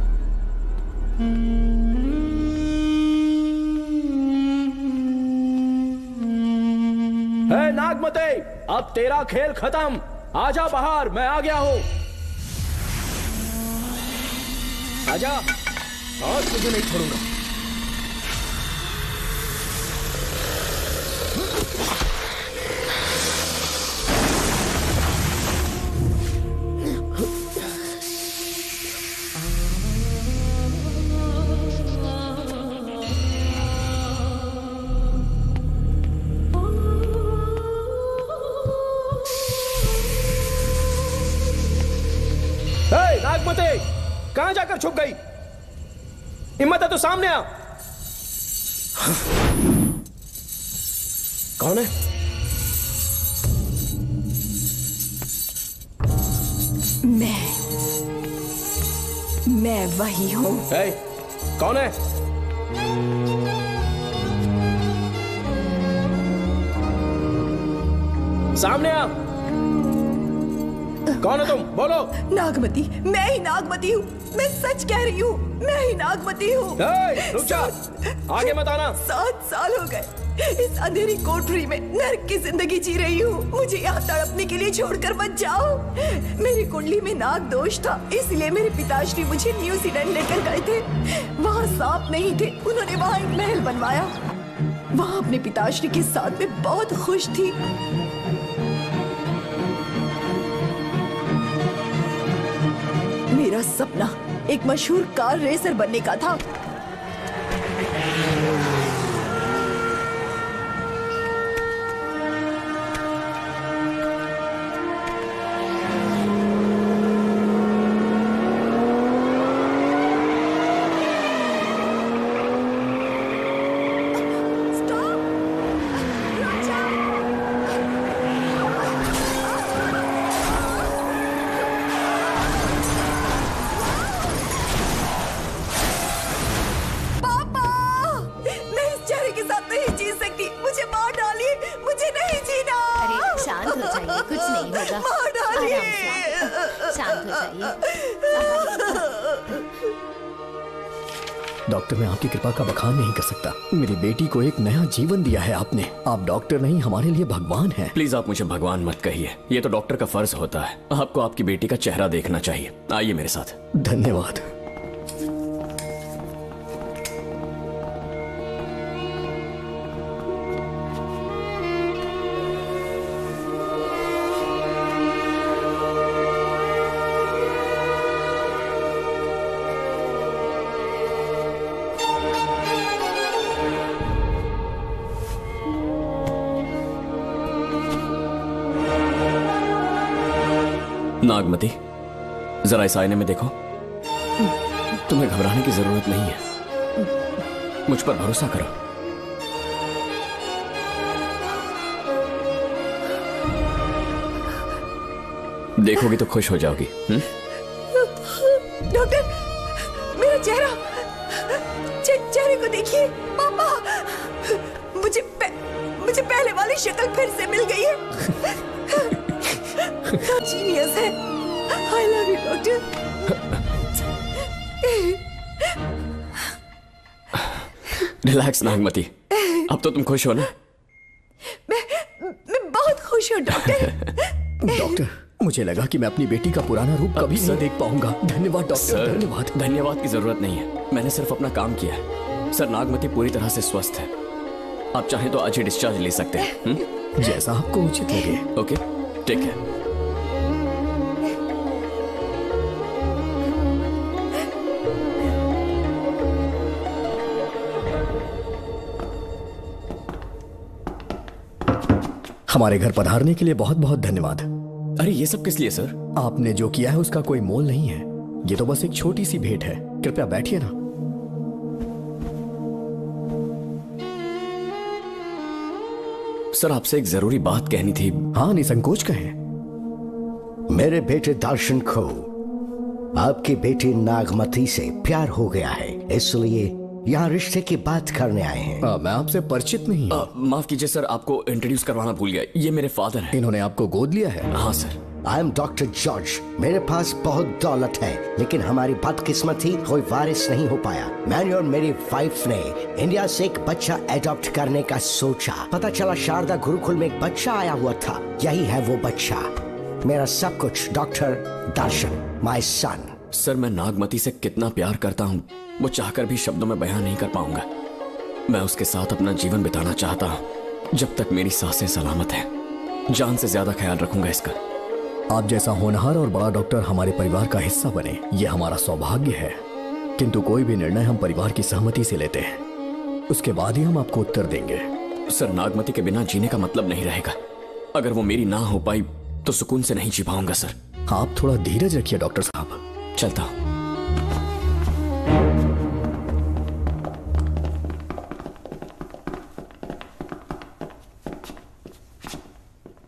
हे नागमते, अब तेरा खेल खत्म। आजा बाहर, मैं आ गया हूं। आजा, आज तुझे नहीं छोड़ूंगा। नागमते, कहां जाकर छुप गई? हिम्मत है तो सामने आ। कौन है? मैं वही हूं। कौन है? सामने आ। कौन हो तुम? बोलो। नागमती, मैं ही नागमती हूँ। मैं सच कह रही हूँ, मैं ही नागमती हूँ। रुक जा, आगे मत आना। 7 साल हो गए इस अंधेरी कोठरी में नर्क की जिंदगी जी रही हूँ। मुझे यहाँ तड़पने के लिए छोड़कर मत जाओ। मेरी कुंडली में नाग दोष था, इसलिए मेरे पिताश्री मुझे न्यूजीलैंड लेकर गए थे। वहाँ सांप नहीं थे, उन्होंने वहाँ एक महल बनवाया। वहाँ अपने पिताश्री के साथ में बहुत खुश थी। मेरा सपना एक मशहूर कार रेसर बनने का था। डॉक्टर, मैं आपकी कृपा का बखान नहीं कर सकता। मेरी बेटी को एक नया जीवन दिया है आपने। आप डॉक्टर नहीं, हमारे लिए भगवान हैं। प्लीज आप मुझे भगवान मत कहिए, ये तो डॉक्टर का फर्ज होता है। आपको आपकी बेटी का चेहरा देखना चाहिए। आइए मेरे साथ। धन्यवाद। नागमती, जरा इस आईने में देखो। तुम्हें घबराने की जरूरत नहीं है, मुझ पर भरोसा करो। देखोगी तो खुश हो जाओगी। डॉक्टर, मेरा चेहरा, चेहरे को देखिए। पापा, मुझे पहले वाली शक्ल फिर से मिल गई है। जीनियस है। I love you, doctor. Relax Nagmati, अब तो तुम खुश हो ना? मैं बहुत खुश हूँ डॉक्टर। डॉक्टर, मुझे लगा कि मैं अपनी बेटी का पुराना रूप कभी नहीं देख पाऊंगा। धन्यवाद डॉक्टर, धन्यवाद। धन्यवाद की जरूरत नहीं है, मैंने सिर्फ अपना काम किया है। सर, नागमती पूरी तरह से स्वस्थ है। आप चाहें तो आज ही डिस्चार्ज ले सकते हैं। जैसा आपको उचित लगे। Okay, take care. हमारे घर पधारने के लिए बहुत बहुत धन्यवाद। अरे ये सब किस लिए सर? आपने जो किया है उसका कोई मोल नहीं है। ये तो बस एक छोटी सी भेंट है। कृपया बैठिए ना। सर, आपसे एक जरूरी बात कहनी थी। हाँ, निसंकोच कहें। मेरे बेटे दर्शन को आपकी बेटी नागमती से प्यार हो गया है, इसलिए यहाँ रिश्ते की बात करने आए हैं। मैं आपसे परिचित नहीं हूँ। माफ कीजिए सर, आपको इंट्रोड्यूस करवाना भूल गया। ये मेरे फादर हैं। इन्होंने आपको गोद लिया है? हाँ sir. I am doctor George. मेरे पास बहुत दौलत है, लेकिन हमारी बदकिस्मती कोई वारिस नहीं हो पाया। मैंने और मेरी वाइफ ने इंडिया से एक बच्चा एडॉप्ट करने का सोचा। पता चला शारदा गुरुकुल में एक बच्चा आया हुआ था। यही है वो बच्चा, मेरा सब कुछ। Doctor Darshan, my son. Sir, मैं नागमती से कितना प्यार करता हूँ वो चाहकर भी शब्दों में बयान नहीं कर पाऊंगा। मैं उसके साथ अपना जीवन बिताना चाहता हूँ जब तक मेरी सांसें सलामत हैं। जान से ज्यादा ख्याल रखूंगा इसका। आप जैसा होनहार और बड़ा डॉक्टर हमारे परिवार का हिस्सा बने, ये हमारा सौभाग्य है। किंतु कोई भी निर्णय हम परिवार की सहमति से लेते हैं, उसके बाद ही हम आपको उत्तर देंगे। सर, नागमती के बिना जीने का मतलब नहीं रहेगा। अगर वो मेरी ना हो पाई तो सुकून से नहीं जी पाऊंगा सर। आप थोड़ा धीरज रखिए डॉक्टर साहब। चलता हूं।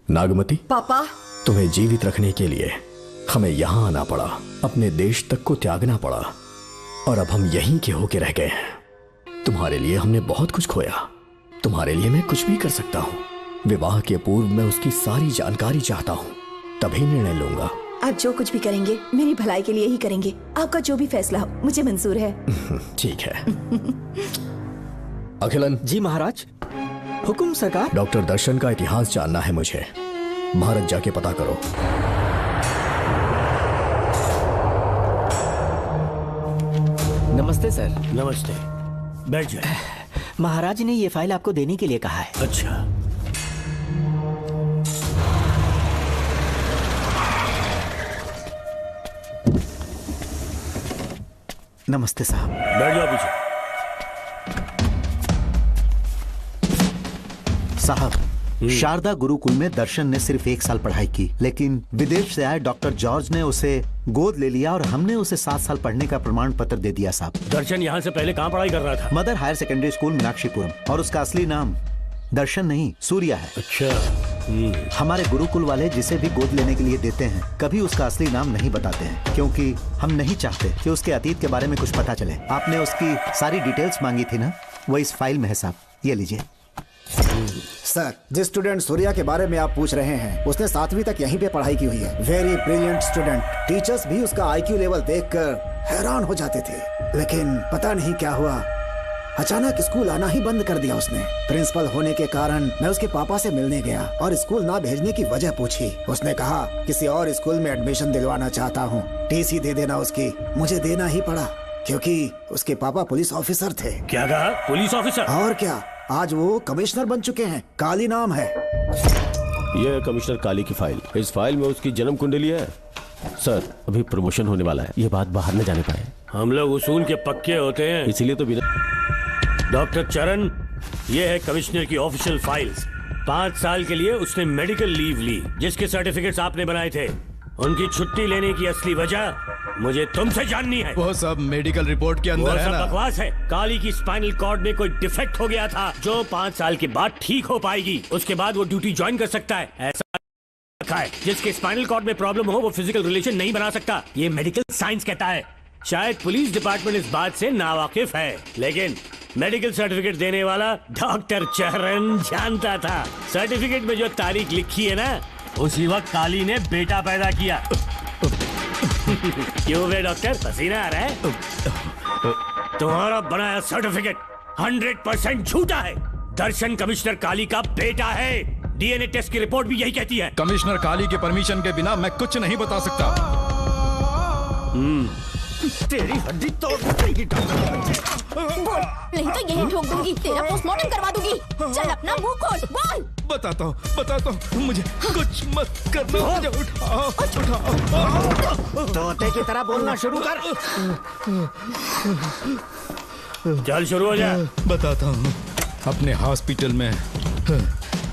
नागमती, पापा, तुम्हें जीवित रखने के लिए हमें यहाँ आना पड़ा, अपने देश तक को त्यागना पड़ा, और अब हम यहीं के होके रह गए हैं। तुम्हारे लिए हमने बहुत कुछ खोया, तुम्हारे लिए मैं कुछ भी कर सकता हूँ। विवाह के पूर्व मैं उसकी सारी जानकारी चाहता हूँ, तभी निर्णय लूंगा। आप जो कुछ भी करेंगे मेरी भलाई के लिए ही करेंगे। आपका जो भी फैसला हो मुझे मंजूर है। ठीक है। अखिलन। जी महाराज। हुकुम सरकार। डॉक्टर दर्शन का इतिहास जानना है मुझे। भारत जाके पता करो। नमस्ते सर। नमस्ते, बैठ जाए। महाराज ने ये फाइल आपको देने के लिए कहा है। अच्छा। नमस्ते साहब। बैठ जाओ पीछे। साहब, शारदा गुरुकुल में दर्शन ने सिर्फ 1 साल पढ़ाई की, लेकिन विदेश से आए डॉक्टर जॉर्ज ने उसे गोद ले लिया और हमने उसे 7 साल पढ़ने का प्रमाण पत्र दे दिया साहब। दर्शन यहाँ से पहले कहाँ पढ़ाई कर रहा था? Mother higher secondary school Meenakshipuram, और उसका असली नाम दर्शन नहीं सूर्या है। अच्छा। हमारे गुरुकुल वाले जिसे भी गोद लेने के लिए देते हैं कभी उसका असली नाम नहीं बताते हैं, क्योंकि हम नहीं चाहते कि उसके अतीत के बारे में कुछ पता चले। आपने उसकी सारी डिटेल्स मांगी थी ना, वो इस फाइल में है साहब, ये लीजिए। सर, जिस स्टूडेंट सूर्या के बारे में आप पूछ रहे हैं उसने 7वीं तक यहीं पे पढ़ाई की हुई है। Very brilliant student. टीचर्स भी उसका IQ लेवल देखकर हैरान हो जाते थे, लेकिन पता नहीं क्या हुआ, अचानक स्कूल आना ही बंद कर दिया उसने। प्रिंसिपल होने के कारण मैं उसके पापा से मिलने गया और स्कूल ना भेजने की वजह पूछी। उसने कहा किसी और स्कूल में एडमिशन दिलवाना चाहता हूँ, TC दे देना उसकी। मुझे देना ही पड़ा क्योंकि उसके पापा पुलिस ऑफिसर थे। क्या कहा? Police officer? और क्या, आज वो कमिश्नर बन चुके हैं। काली नाम है। यह है कमिश्नर काली की फाइल। इस फाइल में उसकी जन्म कुंडली है। सर, अभी प्रमोशन होने वाला है, ये बात बाहर न जाने पाए। हम लोग उसूल के पक्के होते हैं, इसीलिए तो बिना। डॉक्टर चरण, ये है कमिश्नर की ऑफिशियल फाइल्स। 5 साल के लिए उसने मेडिकल लीव ली, जिसके सर्टिफिकेट्स आपने बनाए थे। उनकी छुट्टी लेने की असली वजह मुझे तुमसे जाननी है। वो सब मेडिकल रिपोर्ट के अंदर है ना? बकवास है। काली की स्पाइनल कॉर्ड में कोई डिफेक्ट हो गया था जो 5 साल के बाद ठीक हो पाएगी। उसके बाद वो ड्यूटी ज्वाइन कर सकता है। ऐसा रखा है, जिसके स्पाइनल कॉर्ड में प्रॉब्लम हो वो फिजिकल रिलेशन नहीं बना सकता। ये मेडिकल साइंस कहता है। शायद पुलिस डिपार्टमेंट इस बात से नावाकिफ है, लेकिन मेडिकल सर्टिफिकेट देने वाला डॉक्टर चरण जानता था। सर्टिफिकेट में जो तारीख लिखी है ना, उसी वक्त काली ने बेटा पैदा किया। क्यों बे डॉक्टर, पसीना आ रहा है? तुम्हारा बनाया सर्टिफिकेट 100% झूठा है। दर्शन कमिश्नर काली का बेटा है। DNA टेस्ट की रिपोर्ट भी यही कहती है। कमिश्नर काली के परमिशन के बिना मैं कुछ नहीं बता सकता। तेरी हड्डी तोड़ देगी। नहीं तो यही ठोक दूंगी, तेरा पोस्टमार्टम करवा दूंगी। चल अपना मुंह खोल, बोल। बताता हूँ, मुझे कुछ मत करना। मुझे उठाओ। तोते की तरह बोलना शुरू कर। चल शुरू हो जा। बताता हूँ, अपने हॉस्पिटल में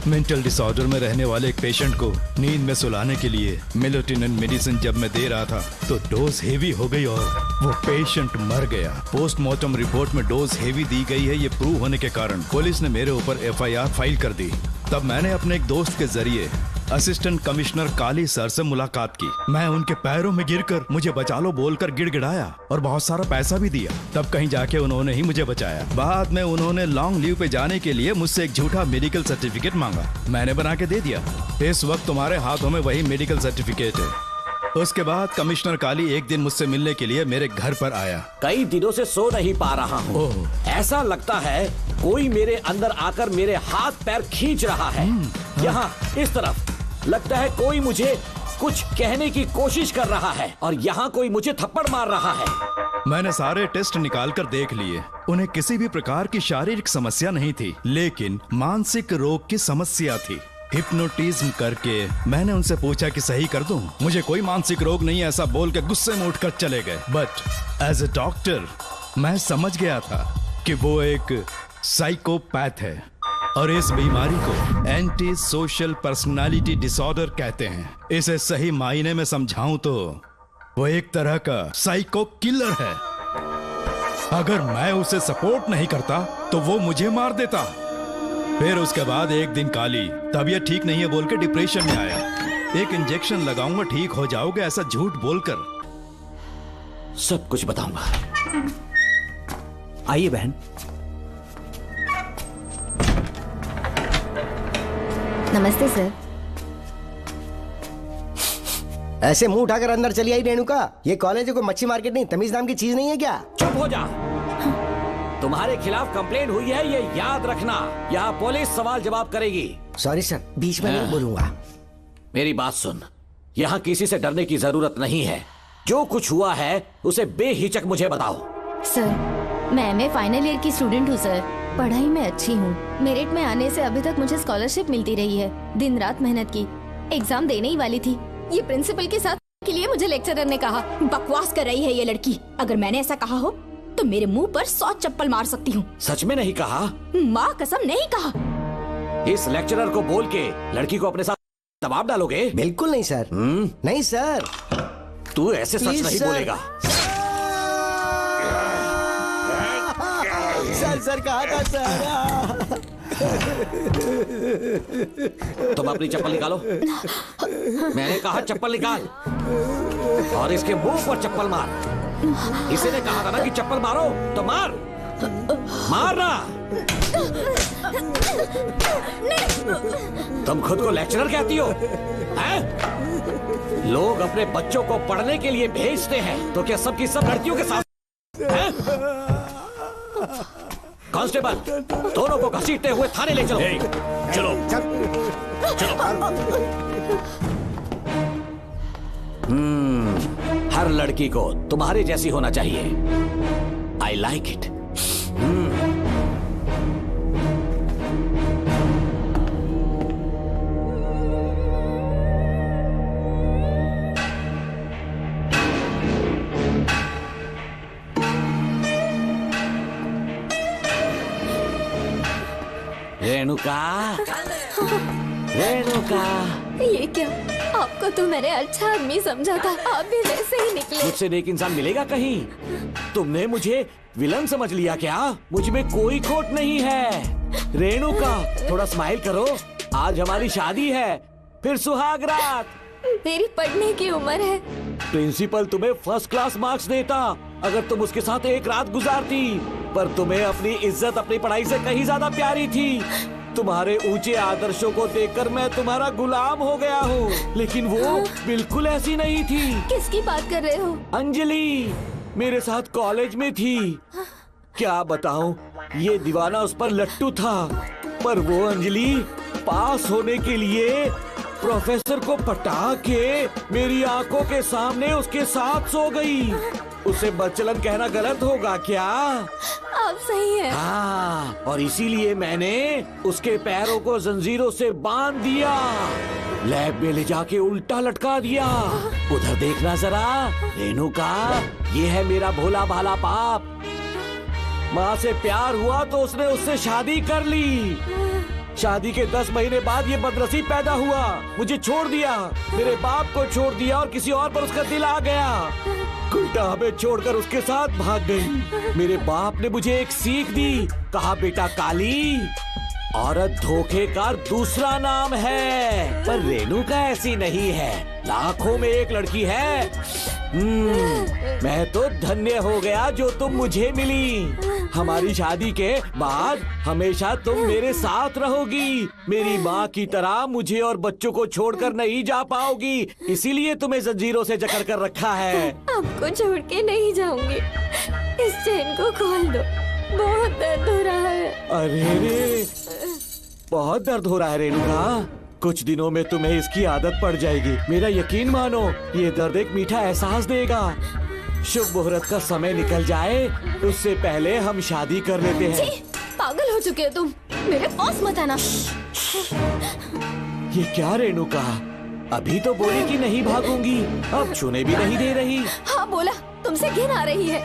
मेंटल डिसऑर्डर में रहने वाले एक पेशेंट को नींद में सुलाने के लिए मेलेटोनिन मेडिसिन जब मैं दे रहा था तो डोज हेवी हो गई और वो पेशेंट मर गया। पोस्टमार्टम रिपोर्ट में डोज हेवी दी गई है, ये प्रूव होने के कारण पुलिस ने मेरे ऊपर FIR फाइल कर दी। तब मैंने अपने एक दोस्त के जरिए असिस्टेंट कमिश्नर काली सर से मुलाकात की। मैं उनके पैरों में गिरकर मुझे बचा लो बोलकर गिड़गिड़ाया और बहुत सारा पैसा भी दिया। तब कहीं जाके उन्होंने ही मुझे बचाया। बाद में उन्होंने लॉन्ग लीव पे जाने के लिए मुझसे एक झूठा मेडिकल सर्टिफिकेट मांगा, मैंने बना के दे दिया। इस वक्त तुम्हारे हाथों में वही मेडिकल सर्टिफिकेट है। उसके बाद कमिश्नर काली एक दिन मुझसे मिलने के लिए मेरे घर पर आया। कई दिनों से सो नहीं पा रहा हूँ। ऐसा लगता है कोई मेरे अंदर आकर मेरे हाथ पैर खींच रहा है। यहाँ इस तरफ लगता है कोई मुझे कुछ कहने की कोशिश कर रहा है और यहाँ कोई मुझे थप्पड़ मार रहा है। मैंने सारे टेस्ट निकाल कर देख लिए, उन्हें किसी भी प्रकार की शारीरिक समस्या नहीं थी, लेकिन मानसिक रोग की समस्या थी। हिप्नोटिज्म करके मैंने उनसे पूछा कि सही कर दूं। मुझे कोई मानसिक रोग नहीं, ऐसा बोल के गुस्से में उठकर चले गए। बट एज ए डॉक्टर मैं समझ गया था कि वो एक साइकोपैथ है और इस बीमारी को एंटी सोशल पर्सनालिटी डिसऑर्डर कहते हैं। इसे सही मायने में समझाऊं तो वो एक तरह का साइको किलर है। अगर मैं उसे सपोर्ट नहीं करता तो वो मुझे मार देता। फिर उसके बाद एक दिन काली तबीयत ठीक नहीं है बोल के डिप्रेशन में आया। एक इंजेक्शन लगाऊंगा ठीक हो जाओगे ऐसा झूठ बोलकर सब कुछ बताऊंगा। आइए बहन। नमस्ते सर। ऐसे मुंह उठाकर अंदर चली आई रेणुका। ये कॉलेज है कोई मच्छी मार्केट नहीं, तमीज नाम की चीज नहीं है क्या? चुप हो जा। तुम्हारे खिलाफ कंप्लेंट हुई है, ये याद रखना। यहाँ पुलिस सवाल जवाब करेगी। सॉरी सर, बीच में नहीं बोलूंगा। मेरी बात सुन, यहाँ किसी से डरने की जरूरत नहीं है। जो कुछ हुआ है उसे बेहिचक मुझे बताओ। सर, मैं एमए फाइनल ईयर की स्टूडेंट हूँ सर। पढ़ाई में अच्छी हूँ। मेरिट में आने से अभी तक मुझे स्कॉलरशिप मिलती रही है। दिन रात मेहनत की, एग्जाम देने ही वाली थी। ये प्रिंसिपल के साथ के लिए मुझे लेक्चरर ने कहा बकवास कर रही है ये लड़की। अगर मैंने ऐसा कहा हो तो मेरे मुंह पर 100 चप्पल मार सकती हूँ। सच में नहीं कहा? माँ कसम नहीं कहा। इस लेक्चरर को बोल के लड़की को अपने साथ दबाव डालोगे? बिल्कुल नहीं सर। नहीं सर। तू ऐसे सच Please, नहीं sir. बोलेगा। सर कहा था सर। तुम अपनी चप्पल निकालो। मैंने कहा चप्पल निकाल और इसके मुंह पर चप्पल मार। इसी ने कहा था ना कि चप्पल मारो तो मार। मारना। तुम खुद को लेक्चरर कहती हो हैं? लोग अपने बच्चों को पढ़ने के लिए भेजते हैं तो क्या सबकी सब लड़कियों के साथ हैं? कांस्टेबल, दोनों को घसीटते हुए थाने ले चलो। चलो हर लड़की को तुम्हारे जैसी होना चाहिए। I like it. Renuka, Renuka. ये क्या? आपको तो मैंने अच्छा आदमी समझा था, आप भी वैसे ही निकले। मुझसे नेक इंसान मिलेगा कहीं? तुमने मुझे विलन समझ लिया क्या? मुझ में कोई खोट नहीं है। रेणुका, थोड़ा स्माइल करो। आज हमारी शादी है, फिर सुहाग रात। मेरी पढ़ने की उम्र है। प्रिंसिपल तुम्हें फर्स्ट क्लास मार्क्स देता अगर तुम उसके साथ एक रात गुजारती, पर तुम्हें अपनी इज्जत अपनी पढ़ाई से कहीं ज्यादा प्यारी थी। तुम्हारे ऊंचे आदर्शों को देखकर मैं तुम्हारा गुलाम हो गया हूँ, लेकिन वो बिल्कुल ऐसी नहीं थी। किसकी बात कर रहे हो? अंजलि मेरे साथ कॉलेज में थी। क्या बताऊं, ये दीवाना उस पर लट्टू था, पर वो अंजलि पास होने के लिए प्रोफेसर को पटा के मेरी आंखों के सामने उसके साथ सो गई। उसे बदचलन कहना गलत होगा क्या? आप सही है। हाँ, और इसीलिए मैंने उसके पैरों को जंजीरों से बांध दिया, लैब में ले जाके उल्टा लटका दिया। उधर देखना जरा रेणुका, ये है मेरा भोला भाला बाप। माँ से प्यार हुआ तो उसने उससे शादी कर ली। शादी के 10 महीने बाद ये बदनसीब पैदा हुआ, मुझे छोड़ दिया, मेरे बाप को छोड़ दिया और किसी और पर उसका दिल आ गया। उल्टा हमें छोड़कर उसके साथ भाग गई। मेरे बाप ने मुझे एक सीख दी, कहा बेटा काली, औरत धोखे का दूसरा नाम है। पर रेणुका ऐसी नहीं है, लाखों में एक लड़की है। मैं तो धन्य हो गया जो तुम मुझे मिली। हमारी शादी के बाद हमेशा तुम मेरे साथ रहोगी। मेरी माँ की तरह मुझे और बच्चों को छोड़कर नहीं जा पाओगी, इसीलिए तुम्हें जंजीरों से जकड़ कर रखा है। आपको छोड़ के नहीं जाऊंगी। इस चेन को खोल दो, बहुत दर्द हो रहा है। अरे रे, बहुत दर्द हो रहा है रेणुका। कुछ दिनों में तुम्हें इसकी आदत पड़ जाएगी, मेरा यकीन मानो। ये दर्द एक मीठा एहसास देगा। शुभ मुहूर्त का समय निकल जाए उससे पहले हम शादी कर लेते हैं। जी, पागल हो चुके हो तुम, मेरे पास मत आना। ये क्या रेणुका, अभी तो बोली कि नहीं भागूंगी, अब छूने भी नहीं दे रही। हाँ बोला, तुमसे घिन आ रही है।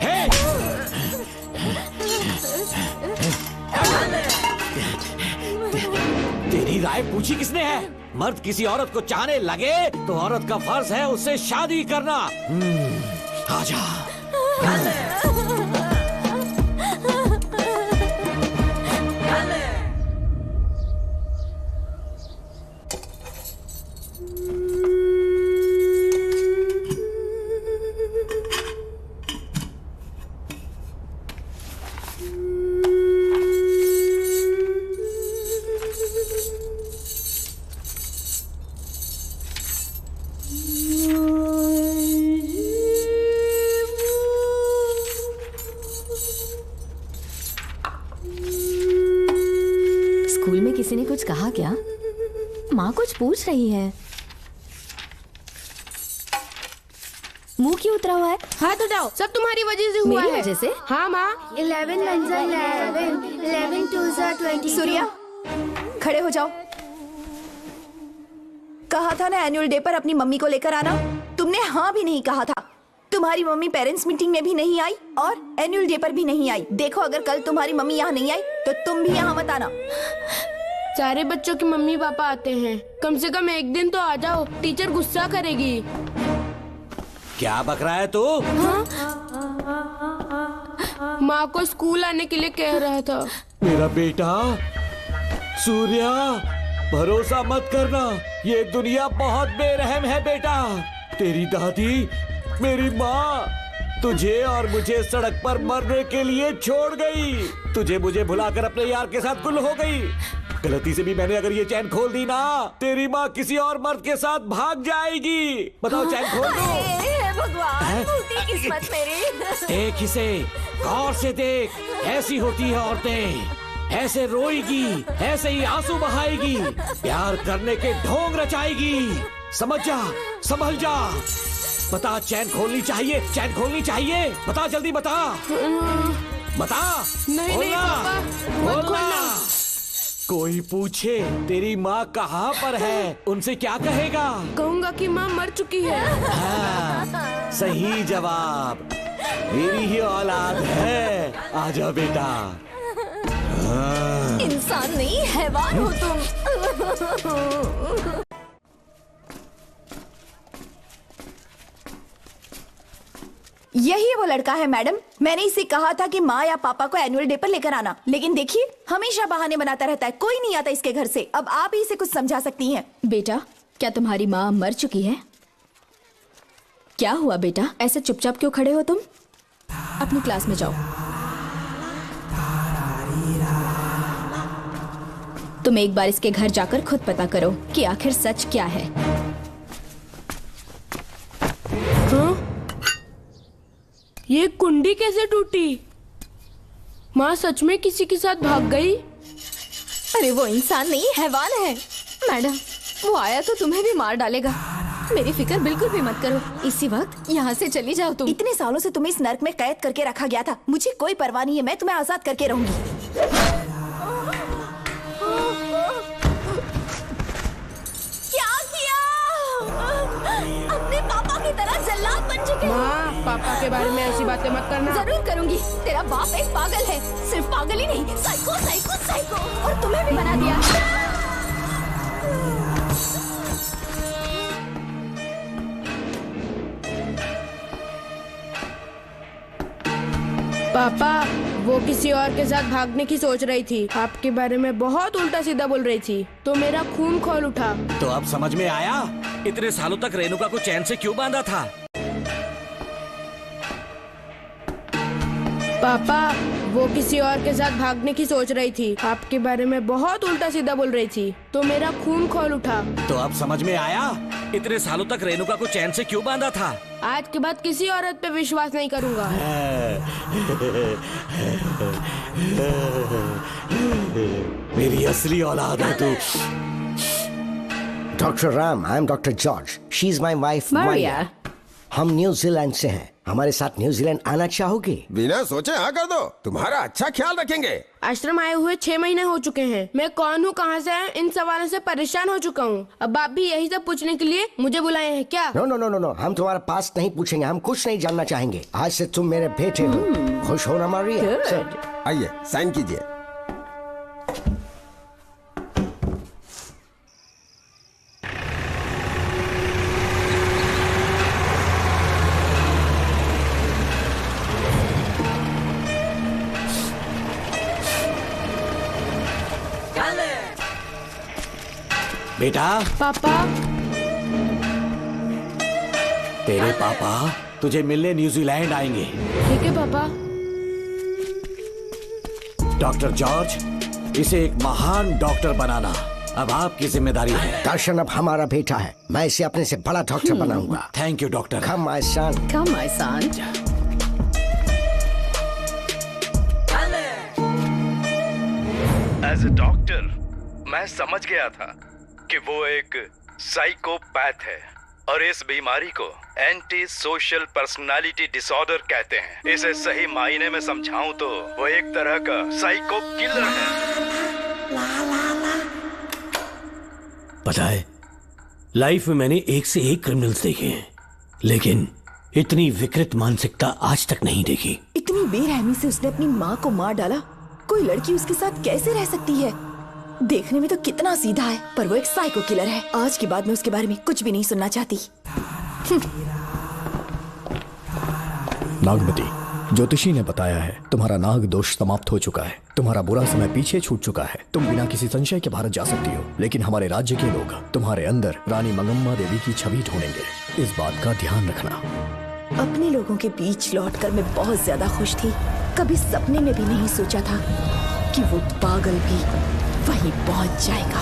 तेरी राय पूछी किसने है? मर्द किसी औरत को चाहने लगे तो औरत का फर्ज है उससे शादी करना। आजा। स्कूल में किसी ने कुछ कहा क्या? माँ कुछ पूछ रही है। मुंह क्यों उतरा हुआ है? हाथ उठाओ, सब तुम्हारी वजह से हुआ है। मेरी वजह से? हाँ माँ। 11 1 11 11 2 22। सूर्या, खड़े हो जाओ। कहा था ना एनुअल डे पर अपनी मम्मी को लेकर आना, तुमने हाँ भी नहीं कहा था। तुम्हारी मम्मी पेरेंट्स मीटिंग में भी नहीं आई और एनुअल डे पर भी नहीं आई। देखो अगर कल तुम्हारी मम्मी यहाँ नहीं आई तो तुम भी यहाँ मत आना। सारे बच्चों की मम्मी पापा आते हैं, कम से कम एक दिन तो आ जाओ, टीचर गुस्सा करेगी। क्या बक रहा है तू? माँ को स्कूल आने के लिए कह रहा था। मेरा बेटा सूर्या, भरोसा मत करना, ये दुनिया बहुत बेरहम है बेटा। तेरी दादी, मेरी माँ तुझे और मुझे सड़क पर मरने के लिए छोड़ गई। तुझे मुझे भुलाकर अपने यार के साथ गुल हो गई। गलती से भी मैंने अगर ये चैन खोल दी ना, तेरी माँ किसी और मर्द के साथ भाग जाएगी। बताओ चैन खोल दो। भगवान, फूटी किस्मत मेरी। देख इसे, गौर से देख, ऐसी होती है औरतें, ऐसे रोएगी, ऐसे ही आंसू बहाएगी, प्यार करने के ढोंग रचाएगी। समझ जा, संभल जा। बता, चैन खोलनी चाहिए, चैन खोलनी चाहिए। बता जल्दी बता, बता। नहीं नहीं पापा, मत खोलना। कोई पूछे तेरी माँ कहाँ पर है, उनसे क्या कहेगा? कहूँगा कि माँ मर चुकी है। हाँ, सही जवाब, मेरी ही औलाद है। आजा बेटा। हाँ। इंसान नहीं हैवान हो तुम। यही वो लड़का है मैडम। मैंने इसे कहा था कि माँ या पापा को एनुअल डे पर लेकर आना, लेकिन देखिए हमेशा बहाने बनाता रहता है, कोई नहीं आता इसके घर से। अब आप ही इसे कुछ समझा सकती हैं। बेटा, क्या तुम्हारी माँ मर चुकी है? क्या हुआ बेटा, ऐसे चुपचाप क्यों खड़े हो तुम? अपनी क्लास में जाओ। तुम एक बार इसके घर जाकर खुद पता करो कि आखिर सच क्या है। ये कुंडी कैसे टूटी? माँ सच में किसी के साथ भाग गई? अरे वो इंसान नहीं हैवान है। मैडम, वो आया तो तुम्हें भी मार डालेगा। मेरी फिक्र बिल्कुल भी मत करो। इसी वक्त यहाँ से चली जाओ तुम। इतने सालों से तुम्हें इस नर्क में कैद करके रखा गया था, मुझे कोई परवाह नहीं है, मैं तुम्हें आजाद करके रहूंगी। अपने पापा की तरह जल्लाद बन चुके हो। माँ, पापा के बारे में ऐसी बातें मत करना। जरूर करूंगी। तेरा बाप एक पागल है, सिर्फ पागल ही नहीं, साइको साइको साइको, और तुम्हें भी बना दिया। पापा, वो किसी और के साथ भागने की सोच रही थी, आपके बारे में बहुत उल्टा सीधा बोल रही थी, तो मेरा खून खोल उठा। तो अब समझ में आया इतने सालों तक रेणुका को चैन से क्यों बांधा था? पापा, वो किसी और के साथ भागने की सोच रही थी, आपके बारे में बहुत उल्टा सीधा बोल रही थी, तो मेरा खून खोल उठा। तो अब समझ में आया इतने सालों तक रेणुका को चैन से क्यों बांधा था? आज के बाद किसी औरत पे विश्वास नहीं करूंगा। मेरी असली औलाद है तू। Doctor Ram, I am doctor George, she is my wife Maria. हम न्यूजीलैंड से हैं, हमारे साथ न्यूजीलैंड आना चाहोगे? बिना सोचे हाँ कर दो, तुम्हारा अच्छा ख्याल रखेंगे। आश्रम आए हुए 6 महीने हो चुके हैं। मैं कौन हूँ, कहाँ से आए, इन सवालों से परेशान हो चुका हूँ। अब आप भी यही सब पूछने के लिए मुझे बुलाए हैं क्या? No no no no no, हम तुम्हारा पास्ट नहीं पूछेंगे, हम कुछ नहीं जानना चाहेंगे। आज से तुम मेरे बेटे हो। खुश हो ना मारिया? आइए साइन कीजिए। बेटा। पापा। तेरे पापा तुझे मिलने न्यूजीलैंड आएंगे। ठीक है पापा। डॉक्टर जॉर्ज, इसे एक महान डॉक्टर बनाना अब आपकी जिम्मेदारी है। दर्शन अब हमारा बेटा है, मैं इसे अपने से बड़ा डॉक्टर बनाऊंगा। Thank you doctor. Come my son. Come my son. As a doctor, मैं समझ गया था कि वो एक साइकोपैथ है और इस बीमारी को एंटी सोशल पर्सनालिटी डिसऑर्डर कहते हैं। इसे सही मायने में समझाऊं तो वो एक तरह का साइको किलर है। पता है, लाइफ में मैंने एक से एक क्रिमिनल्स देखे हैं, लेकिन इतनी विकृत मानसिकता आज तक नहीं देखी। इतनी बेरहमी से उसने अपनी माँ को मार डाला। कोई लड़की उसके साथ कैसे रह सकती है? देखने में तो कितना सीधा है, पर वो एक साइको किलर है। आज के बाद मैं उसके बारे में कुछ भी नहीं सुनना चाहती। नागमती, ज्योतिषी ने बताया है तुम्हारा नाग दोष समाप्त हो चुका है। तुम्हारा बुरा समय पीछे छूट चुका है। तुम बिना किसी संशय के भारत जा सकती हो, लेकिन हमारे राज्य के लोग तुम्हारे अंदर रानी मंगम्मा देवी की छवि ढूंढेंगे। इस बात का ध्यान रखना। अपने लोगों के बीच लौटकर मैं बहुत ज्यादा खुश थी। कभी सपने में भी नहीं सोचा था कि वो पागल भी वहीं पहुंच जाएगा।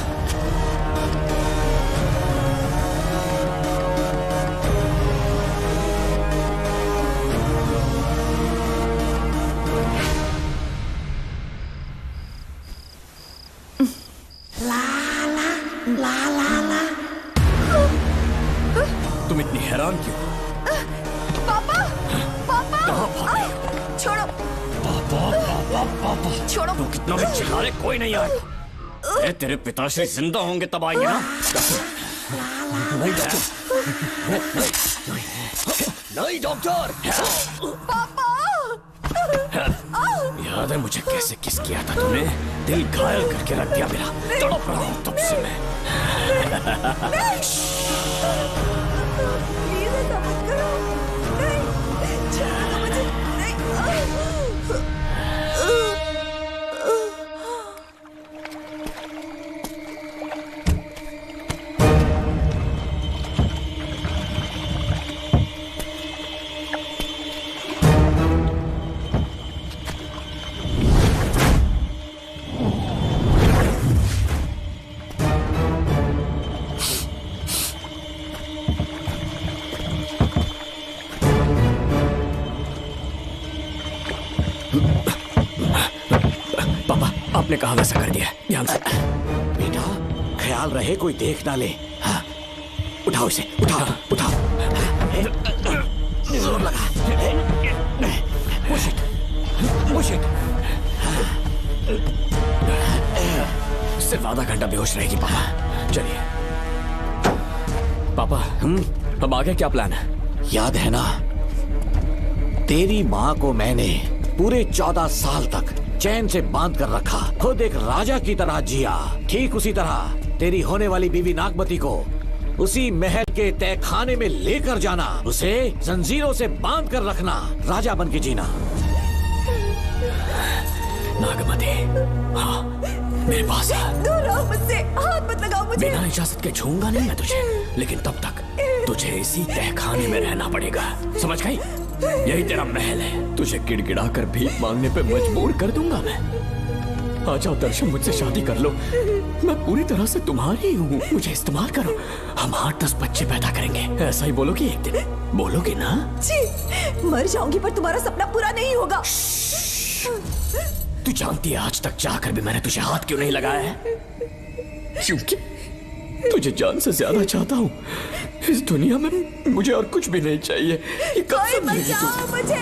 तुम इतनी हैरान क्यों? पापा, पापा, छोड़ो, पापा, छोड़ो। तू कितना भी चिल्ला ले, कोई नहीं आएगा। तेरे पिताश्री जिंदा होंगे तब आएंगे ना। नहीं डॉक्टर। पापा, याद है मुझे कैसे किस किया था तुमने? दिल घायल करके रख दिया मेरा। तड़प रहा हूं तब से मैं। प्लीज ऐसा मत करो। नहीं, छोड़ो मुझे। आपने कहा वैसा कर दिया, ध्यान से। बेटा, ख्याल रहे कोई देख ना ले। हाँ, उठाओ इसे, उठाओ, उठाओ। जोर लगा। Push it, push it। सिर्फ आधा घंटा बेहोश रहेगी पापा। चलिए पापा, अब आगे क्या प्लान है? याद है ना, तेरी माँ को मैंने पूरे 14 साल तक चैन से बांध कर रखा। खुद एक राजा की तरह जिया। ठीक उसी तरह तेरी होने वाली बीवी नागमती को उसी महल के तहखाने में लेकर जाना, उसे जंजीरों से बांध कर रखना, राजा बन के जीना। नागमती, हाँ, मेरे पास है। दूर रहो मुझसे, हाथ मत लगाओ मुझे। बिना इजाजत के छूंगा नहीं मैं तुझे, लेकिन तब तक तुझे इसी तहखाने में रहना पड़ेगा, समझ गई? यही तेरा महल है। तुझे गिड़गिड़ा कर भीख मांगने पे मजबूर कर दूंगा मैं। आ जाओ दर्शन, मुझसे शादी कर लो। मैं पूरी तरह से तुम्हारी हूँ, मुझे इस्तेमाल करो। हम 8-10 बच्चे पैदा करेंगे। ऐसा ही बोलोगी एक दिन? बोलोगी ना? जी, मर जाऊंगी पर तुम्हारा सपना पूरा नहीं होगा। तू जानती है आज तक जाकर भी मैंने तुझे हाथ क्यों नहीं लगाया है? क्योंकि तुझे जान से ज्यादा चाहता हूँ। इस दुनिया में मुझे और कुछ भी नहीं चाहिए। ये कब समझेगी तू? मुझे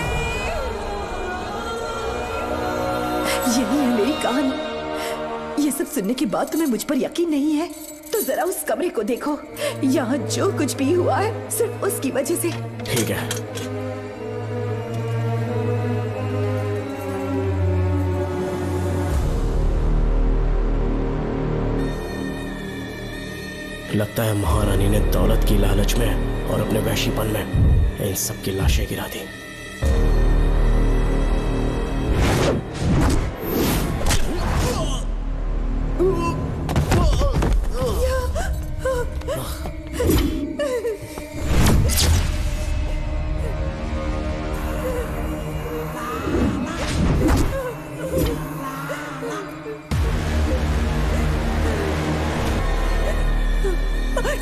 यही है मेरी कहानी। ये सब सुनने के बाद तुम्हें मुझ पर यकीन नहीं है तो जरा उस कमरे को देखो। यहाँ जो कुछ भी हुआ है सिर्फ उसकी वजह से। ठीक है, लगता है महारानी ने दौलत की लालच में और अपने वैशीपन में इन सब की लाशें गिरा दी।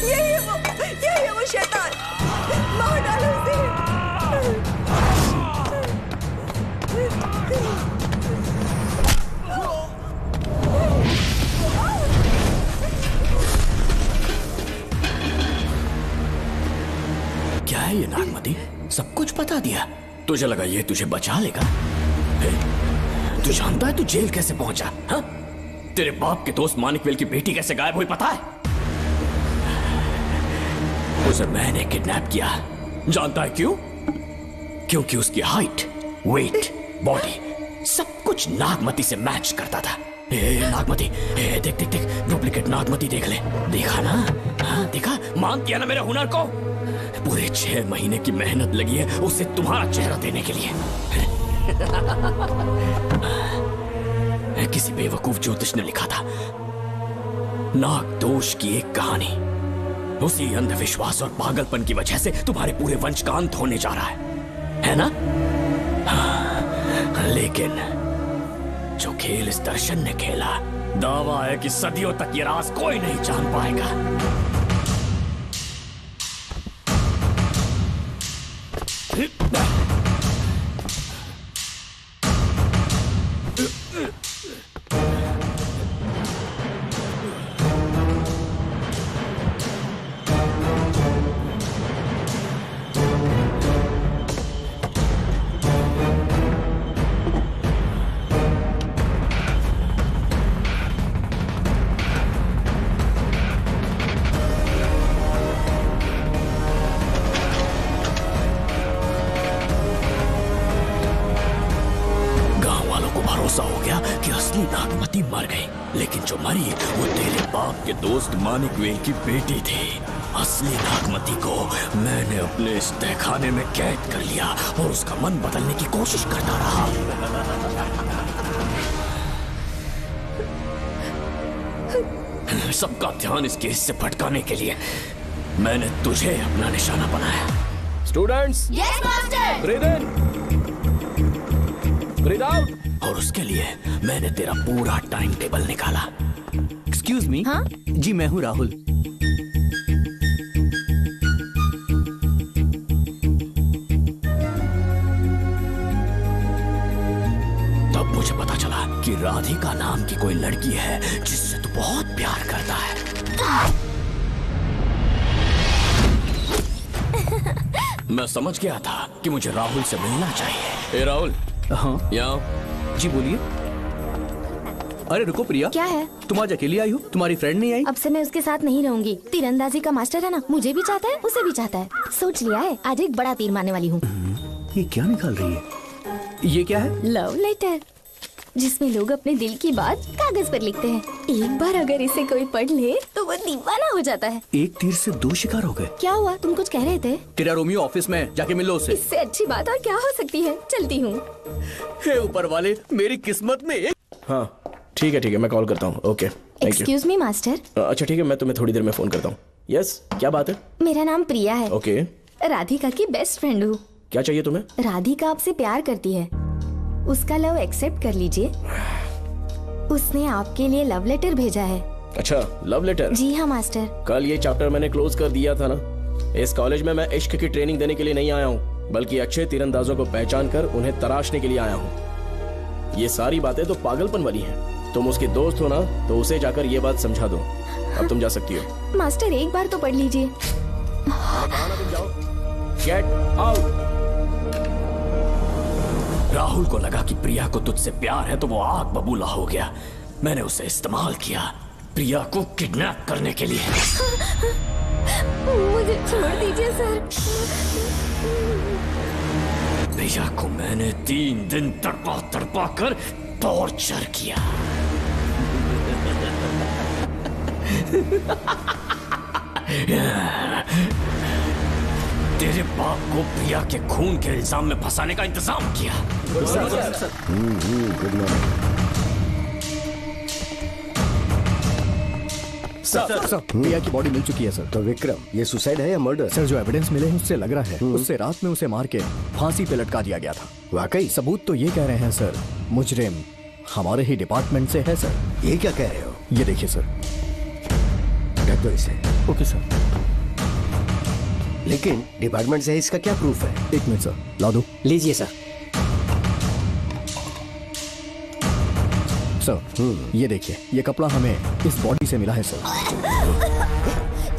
यही है वो शैतान। मार डालो उसे। है ये नागमती? सब कुछ बता दिया। तुझे लगा ये तुझे बचा लेगा? तू जानता है तू जेल कैसे पहुंचा? हाँ? तेरे बाप के दोस्त मानिकवेल की बेटी कैसे गायब हुई पता है? उसे मैंने किडनैप किया। जानता है क्यों? क्योंकि उसकी हाइट, वेट, बॉडी सब कुछ नागमती से मैच करता था। नागमती, देख देख देख, डुप्लीकेट नागमती देख ले। देखा ना? हाँ देखा? मान किया ना मेरे हुनर को? पूरे 6 महीने की मेहनत लगी है उसे तुम्हारा चेहरा देने के लिए। किसी बेवकूफ ज्योतिष ने लिखा था नाग दोष की एक कहानी। उसी अंधविश्वास और पागलपन की वजह से तुम्हारे पूरे वंश का अंत होने जा रहा है ना? हाँ, लेकिन जो खेल इस दर्शन ने खेला, दावा है कि सदियों तक ये राज कोई नहीं जान पाएगा। मानिकवेल की बेटी थी। असली नागमती को मैंने अपने इस तहखाने में कैद कर लिया और उसका मन बदलने की कोशिश करता रहा। सबका ध्यान इस केस से भटकाने के लिए मैंने तुझे अपना निशाना बनाया। Students, yes master. ब्रीथ इन, ब्रीथ आउट। और उसके लिए मैंने तेरा पूरा टाइम टेबल निकाला। Excuse me. हाँ? जी मैं हूँ राहुल। तब मुझे पता चला कि राधिका नाम की कोई लड़की है जिससे तू बहुत प्यार करता है। मैं समझ गया था कि मुझे राहुल से मिलना चाहिए। राहुल। हाँ यहाँ। जी बोलिए। अरे रुको प्रिया, क्या है? तुम आज अकेली आई हो? तुम्हारी फ्रेंड नहीं आई? अब से मैं उसके साथ नहीं रहूंगी। तीरंदाजी का मास्टर है ना, मुझे भी चाहता है, उसे भी चाहता है। सोच लिया है, आज एक बड़ा तीर मारने वाली हूँ। ये क्या निकाल रही है? ये क्या है? लव लेटर, जिसमें लोग अपने दिल की बात कागज पर लिखते हैं। एक बार अगर इसे कोई पढ़ ले तो वो दीवाना हो जाता है। एक तीर से 2 शिकार हो गए। क्या हुआ? तुम कुछ कह रहे थे? तेरा रोमियो ऑफिस में, जाके मिलो उससे। इससे अच्छी बात और क्या हो सकती है? चलती हूँ। हे ऊपर वाले, मेरी किस्मत में एक। हाँ ठीक है मैं कॉल करता हूँ। Okay thank you. Excuse me master. अच्छा ठीक है, मैं तुम्हें थोड़ी देर में फोन करता हूँ। यस, क्या बात है? मेरा नाम प्रिया है। ओके। राधिका की बेस्ट फ्रेंड हूँ। क्या चाहिए तुम्हें? राधिका आपसे प्यार करती है, उसका लव एक्सेप्ट कर लीजिए। उसने आपके लिए लव लेटर भेजा है। अच्छा, लव लेटर? जी हाँ मास्टर। कल ये चैप्टर मैंने क्लोज कर दिया था ना। इस कॉलेज में मैं इश्क की ट्रेनिंग देने के लिए नहीं आया हूँ, बल्कि अच्छे तीरंदाजों को पहचान कर उन्हें तराशने के लिए आया हूँ। ये सारी बातें तो पागलपन वाली हैं। तुम उसके दोस्त हो ना, तो उसे जाकर ये बात समझा दो। अब तुम जा सकती हो। मास्टर एक बार तो पढ़ लीजिए। तुम जाओ। Get out. राहुल को लगा कि प्रिया को तुझसे प्यार है तो वो आग बबूला हो गया। मैंने उसे इस्तेमाल किया प्रिया को किडनैप करने के लिए। मुझे छोड़ दीजिए सर। प्रिया को मैंने 3 दिन तड़पा कर टॉर्चर किया। तेरे बाप को प्रिया के खून के इल्जाम में फंसाने का इंतजाम किया। सर, प्रिया की बॉडी मिल चुकी है सर। तो विक्रम, ये सुसाइड है या मर्डर? सर, जो एविडेंस मिले हैं उससे लग रहा है उससे रात में उसे मार के फांसी पे लटका दिया गया था। वाकई? सबूत तो ये कह रहे हैं सर, मुजरिम हमारे ही डिपार्टमेंट से है सर। ये क्या कह रहे हो? ये देखिए सर। रख दो इसे। Okay sir. लेकिन डिपार्टमेंट से है, इसका क्या प्रूफ है? 1 मिनट सर, ला दो। लीजिए सर। सर, ये देखिए, ये कपड़ा हमें इस बॉडी से मिला है सर।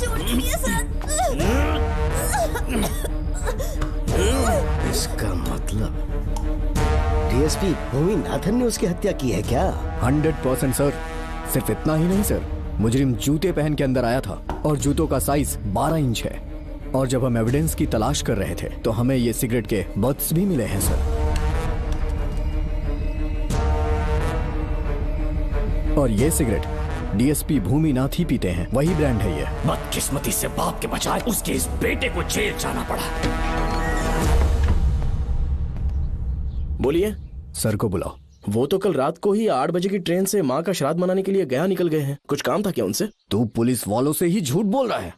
छोड़ दीजिए सर। इसका मतलब डीएसपी भूमिनाथन ने उसकी हत्या की है क्या? 100% सर। सिर्फ इतना ही नहीं सर, मुजरिम जूते पहन के अंदर आया था और जूतों का साइज 12 इंच है। और जब हम एविडेंस की तलाश कर रहे थे तो हमें ये सिगरेट के बट्स भी मिले हैं सर। और ये सिगरेट डीएसपी भूमिनाथ ही पीते हैं, वही ब्रांड है ये। बदकिस्मती से बाप के बजाय उसके इस बेटे को जेल जाना पड़ा। बोलिए। सर को बुलाओ। वो तो कल रात को ही 8 बजे की ट्रेन से माँ का श्राद्ध मनाने के लिए गया निकल गए हैं। कुछ काम था क्या उनसे? तू पुलिस वालों से ही झूठ बोल रहा है।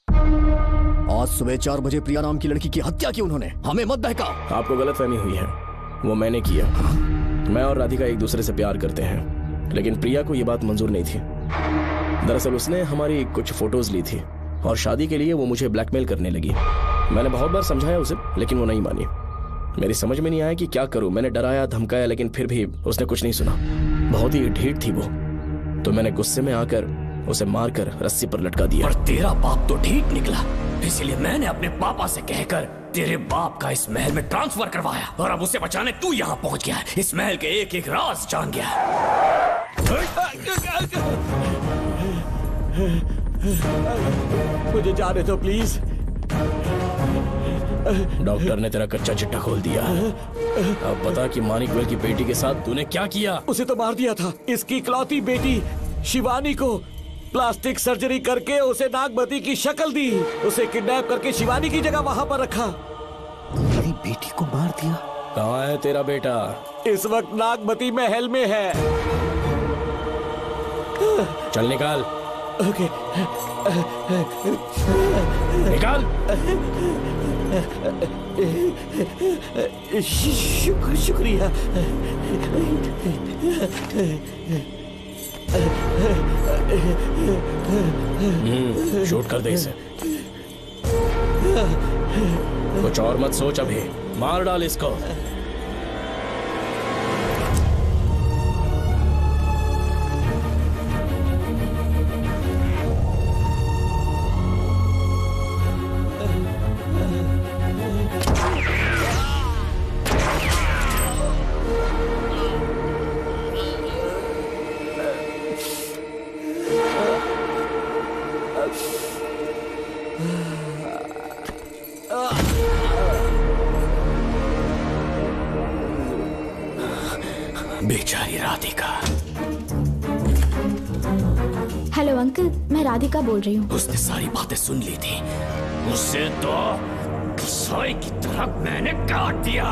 आज सुबह 4 बजे प्रिया नाम की लड़की की हत्या की उन्होंने। हमें मत बहका। आपको गलतफहमी हुई है, वो मैंने किया। मैं और राधिका एक दूसरे से प्यार करते हैं, लेकिन प्रिया को ये बात मंजूर नहीं थी। दरअसल उसने हमारी कुछ फोटोज ली थी और शादी के लिए वो मुझे ब्लैकमेल करने लगी। मैंने बहुत बार समझाया उसे, लेकिन वो नहीं मानी। मेरी समझ में नहीं आया कि क्या करूं। मैंने डराया धमकाया, लेकिन फिर भी उसने कुछ नहीं सुना। बहुत ही ढीठ थी वो, तो मैंने गुस्से में आकर उसे मारकर रस्सी पर लटका दिया। और तेरा बाप तो ढीठ निकला, इसीलिए मैंने अपने पापा से कहकर तेरे बाप का इस महल में ट्रांसफर करवाया। और अब उसे बचाने तू यहाँ पहुँच गया है। इस महल के एक एक राज जान गया है। मुझे जाने दो प्लीज। डॉक्टर ने तेरा कच्चा चिट्ठा खोल दिया। अब बता कि मानिकवेल की बेटी के साथ तूने क्या किया? उसे तो मार दिया था। इसकी इकलौती बेटी शिवानी को प्लास्टिक सर्जरी करके उसे नागमती की शक्ल दी। उसे किडनैप करके शिवानी की जगह वहां पर रखा। मेरी बेटी को मार दिया? कहाँ है तेरा बेटा? इस वक्त नागमती महल में है। चल निकाल। ओके। निकाल। शुक्रिया। शूट कर दे इसे। कुछ और मत सोच, अभी मार डाल इसको। बेचारी राधिका। हेलो अंकल, मैं राधिका बोल रही हूँ। उसने सारी बातें सुन ली थी। उसे तो कसाई की तरह मैंने काट दिया।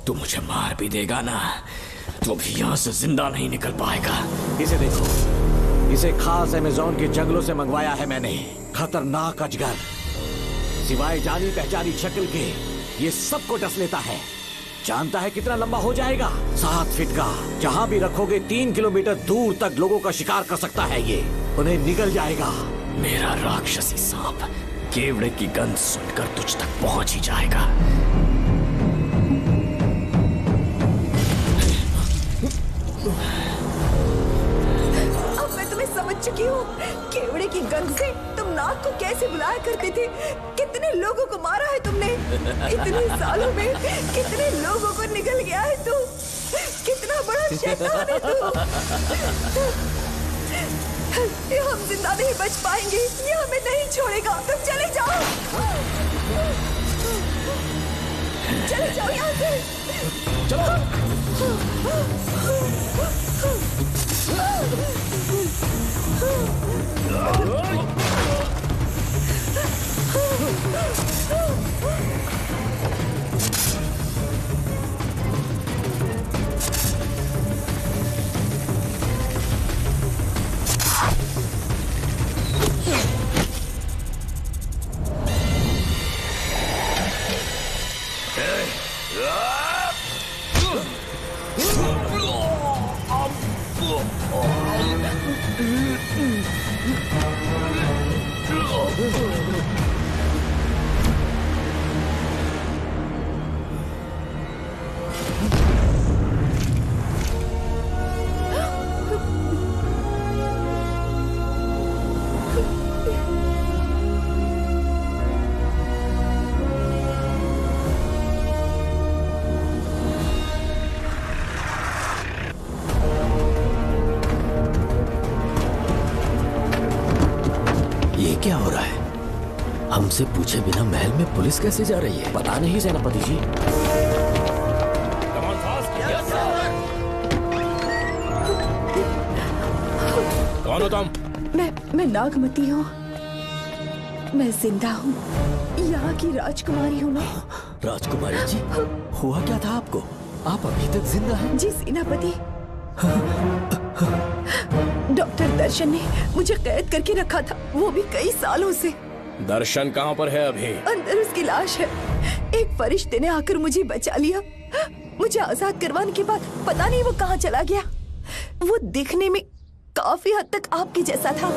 तू मुझे मार भी देगा ना, तो भी यहाँ से जिंदा नहीं निकल पाएगा। इसे देखो, इसे खास अमेज़न के जंगलों से मंगवाया है मैंने। खतरनाक अजगर, सिवाय जानी पहचानी शक्ल के ये सबको डस लेता है। जानता है कितना लंबा हो जाएगा? 7 फीट का। जहाँ भी रखोगे 3 किलोमीटर दूर तक लोगों का शिकार कर सकता है ये। उन्हें निगल जाएगा। मेरा राक्षसी सांप केवड़े की गंध सुनकर तुझ तक पहुंच ही जाएगा। अब मैं तुम्हें समझ चुकी हूँ। केवड़े की गंध से तुम नाग को कैसे बुलाया करते थे। कितने लोगों को मारा है तुमने। इतने सालों में कितने लोगों को निगल गया है तू। कितना बड़ा शैतान है तू। हम जिंदा नहीं बच पाएंगे, ये हमें नहीं छोड़ेगा। तुम चले जाओ, चले जाओ यहाँ से। क्या हो रहा है? हमसे पूछे बिना महल में पुलिस कैसे जा रही है? पता नहीं सेनापति जी। कौन हो तुम? मैं नागमती हूँ। मैं जिंदा हूँ, यहाँ की राजकुमारी हूँ मैं। राजकुमारी जी, हुआ क्या था आपको? आप अभी तक जिंदा हैं? जी सेनापति, डॉक्टर दर्शन ने मुझे कैद करके रखा था, वो भी कई सालों से। दर्शन कहाँ पर है अभी? अंदर उसकी लाश है। एक फरिश्ते ने आकर मुझे बचा लिया। मुझे आजाद करवाने के बाद पता नहीं वो कहाँ चला गया। वो दिखने में काफी हद तक आपके जैसा था।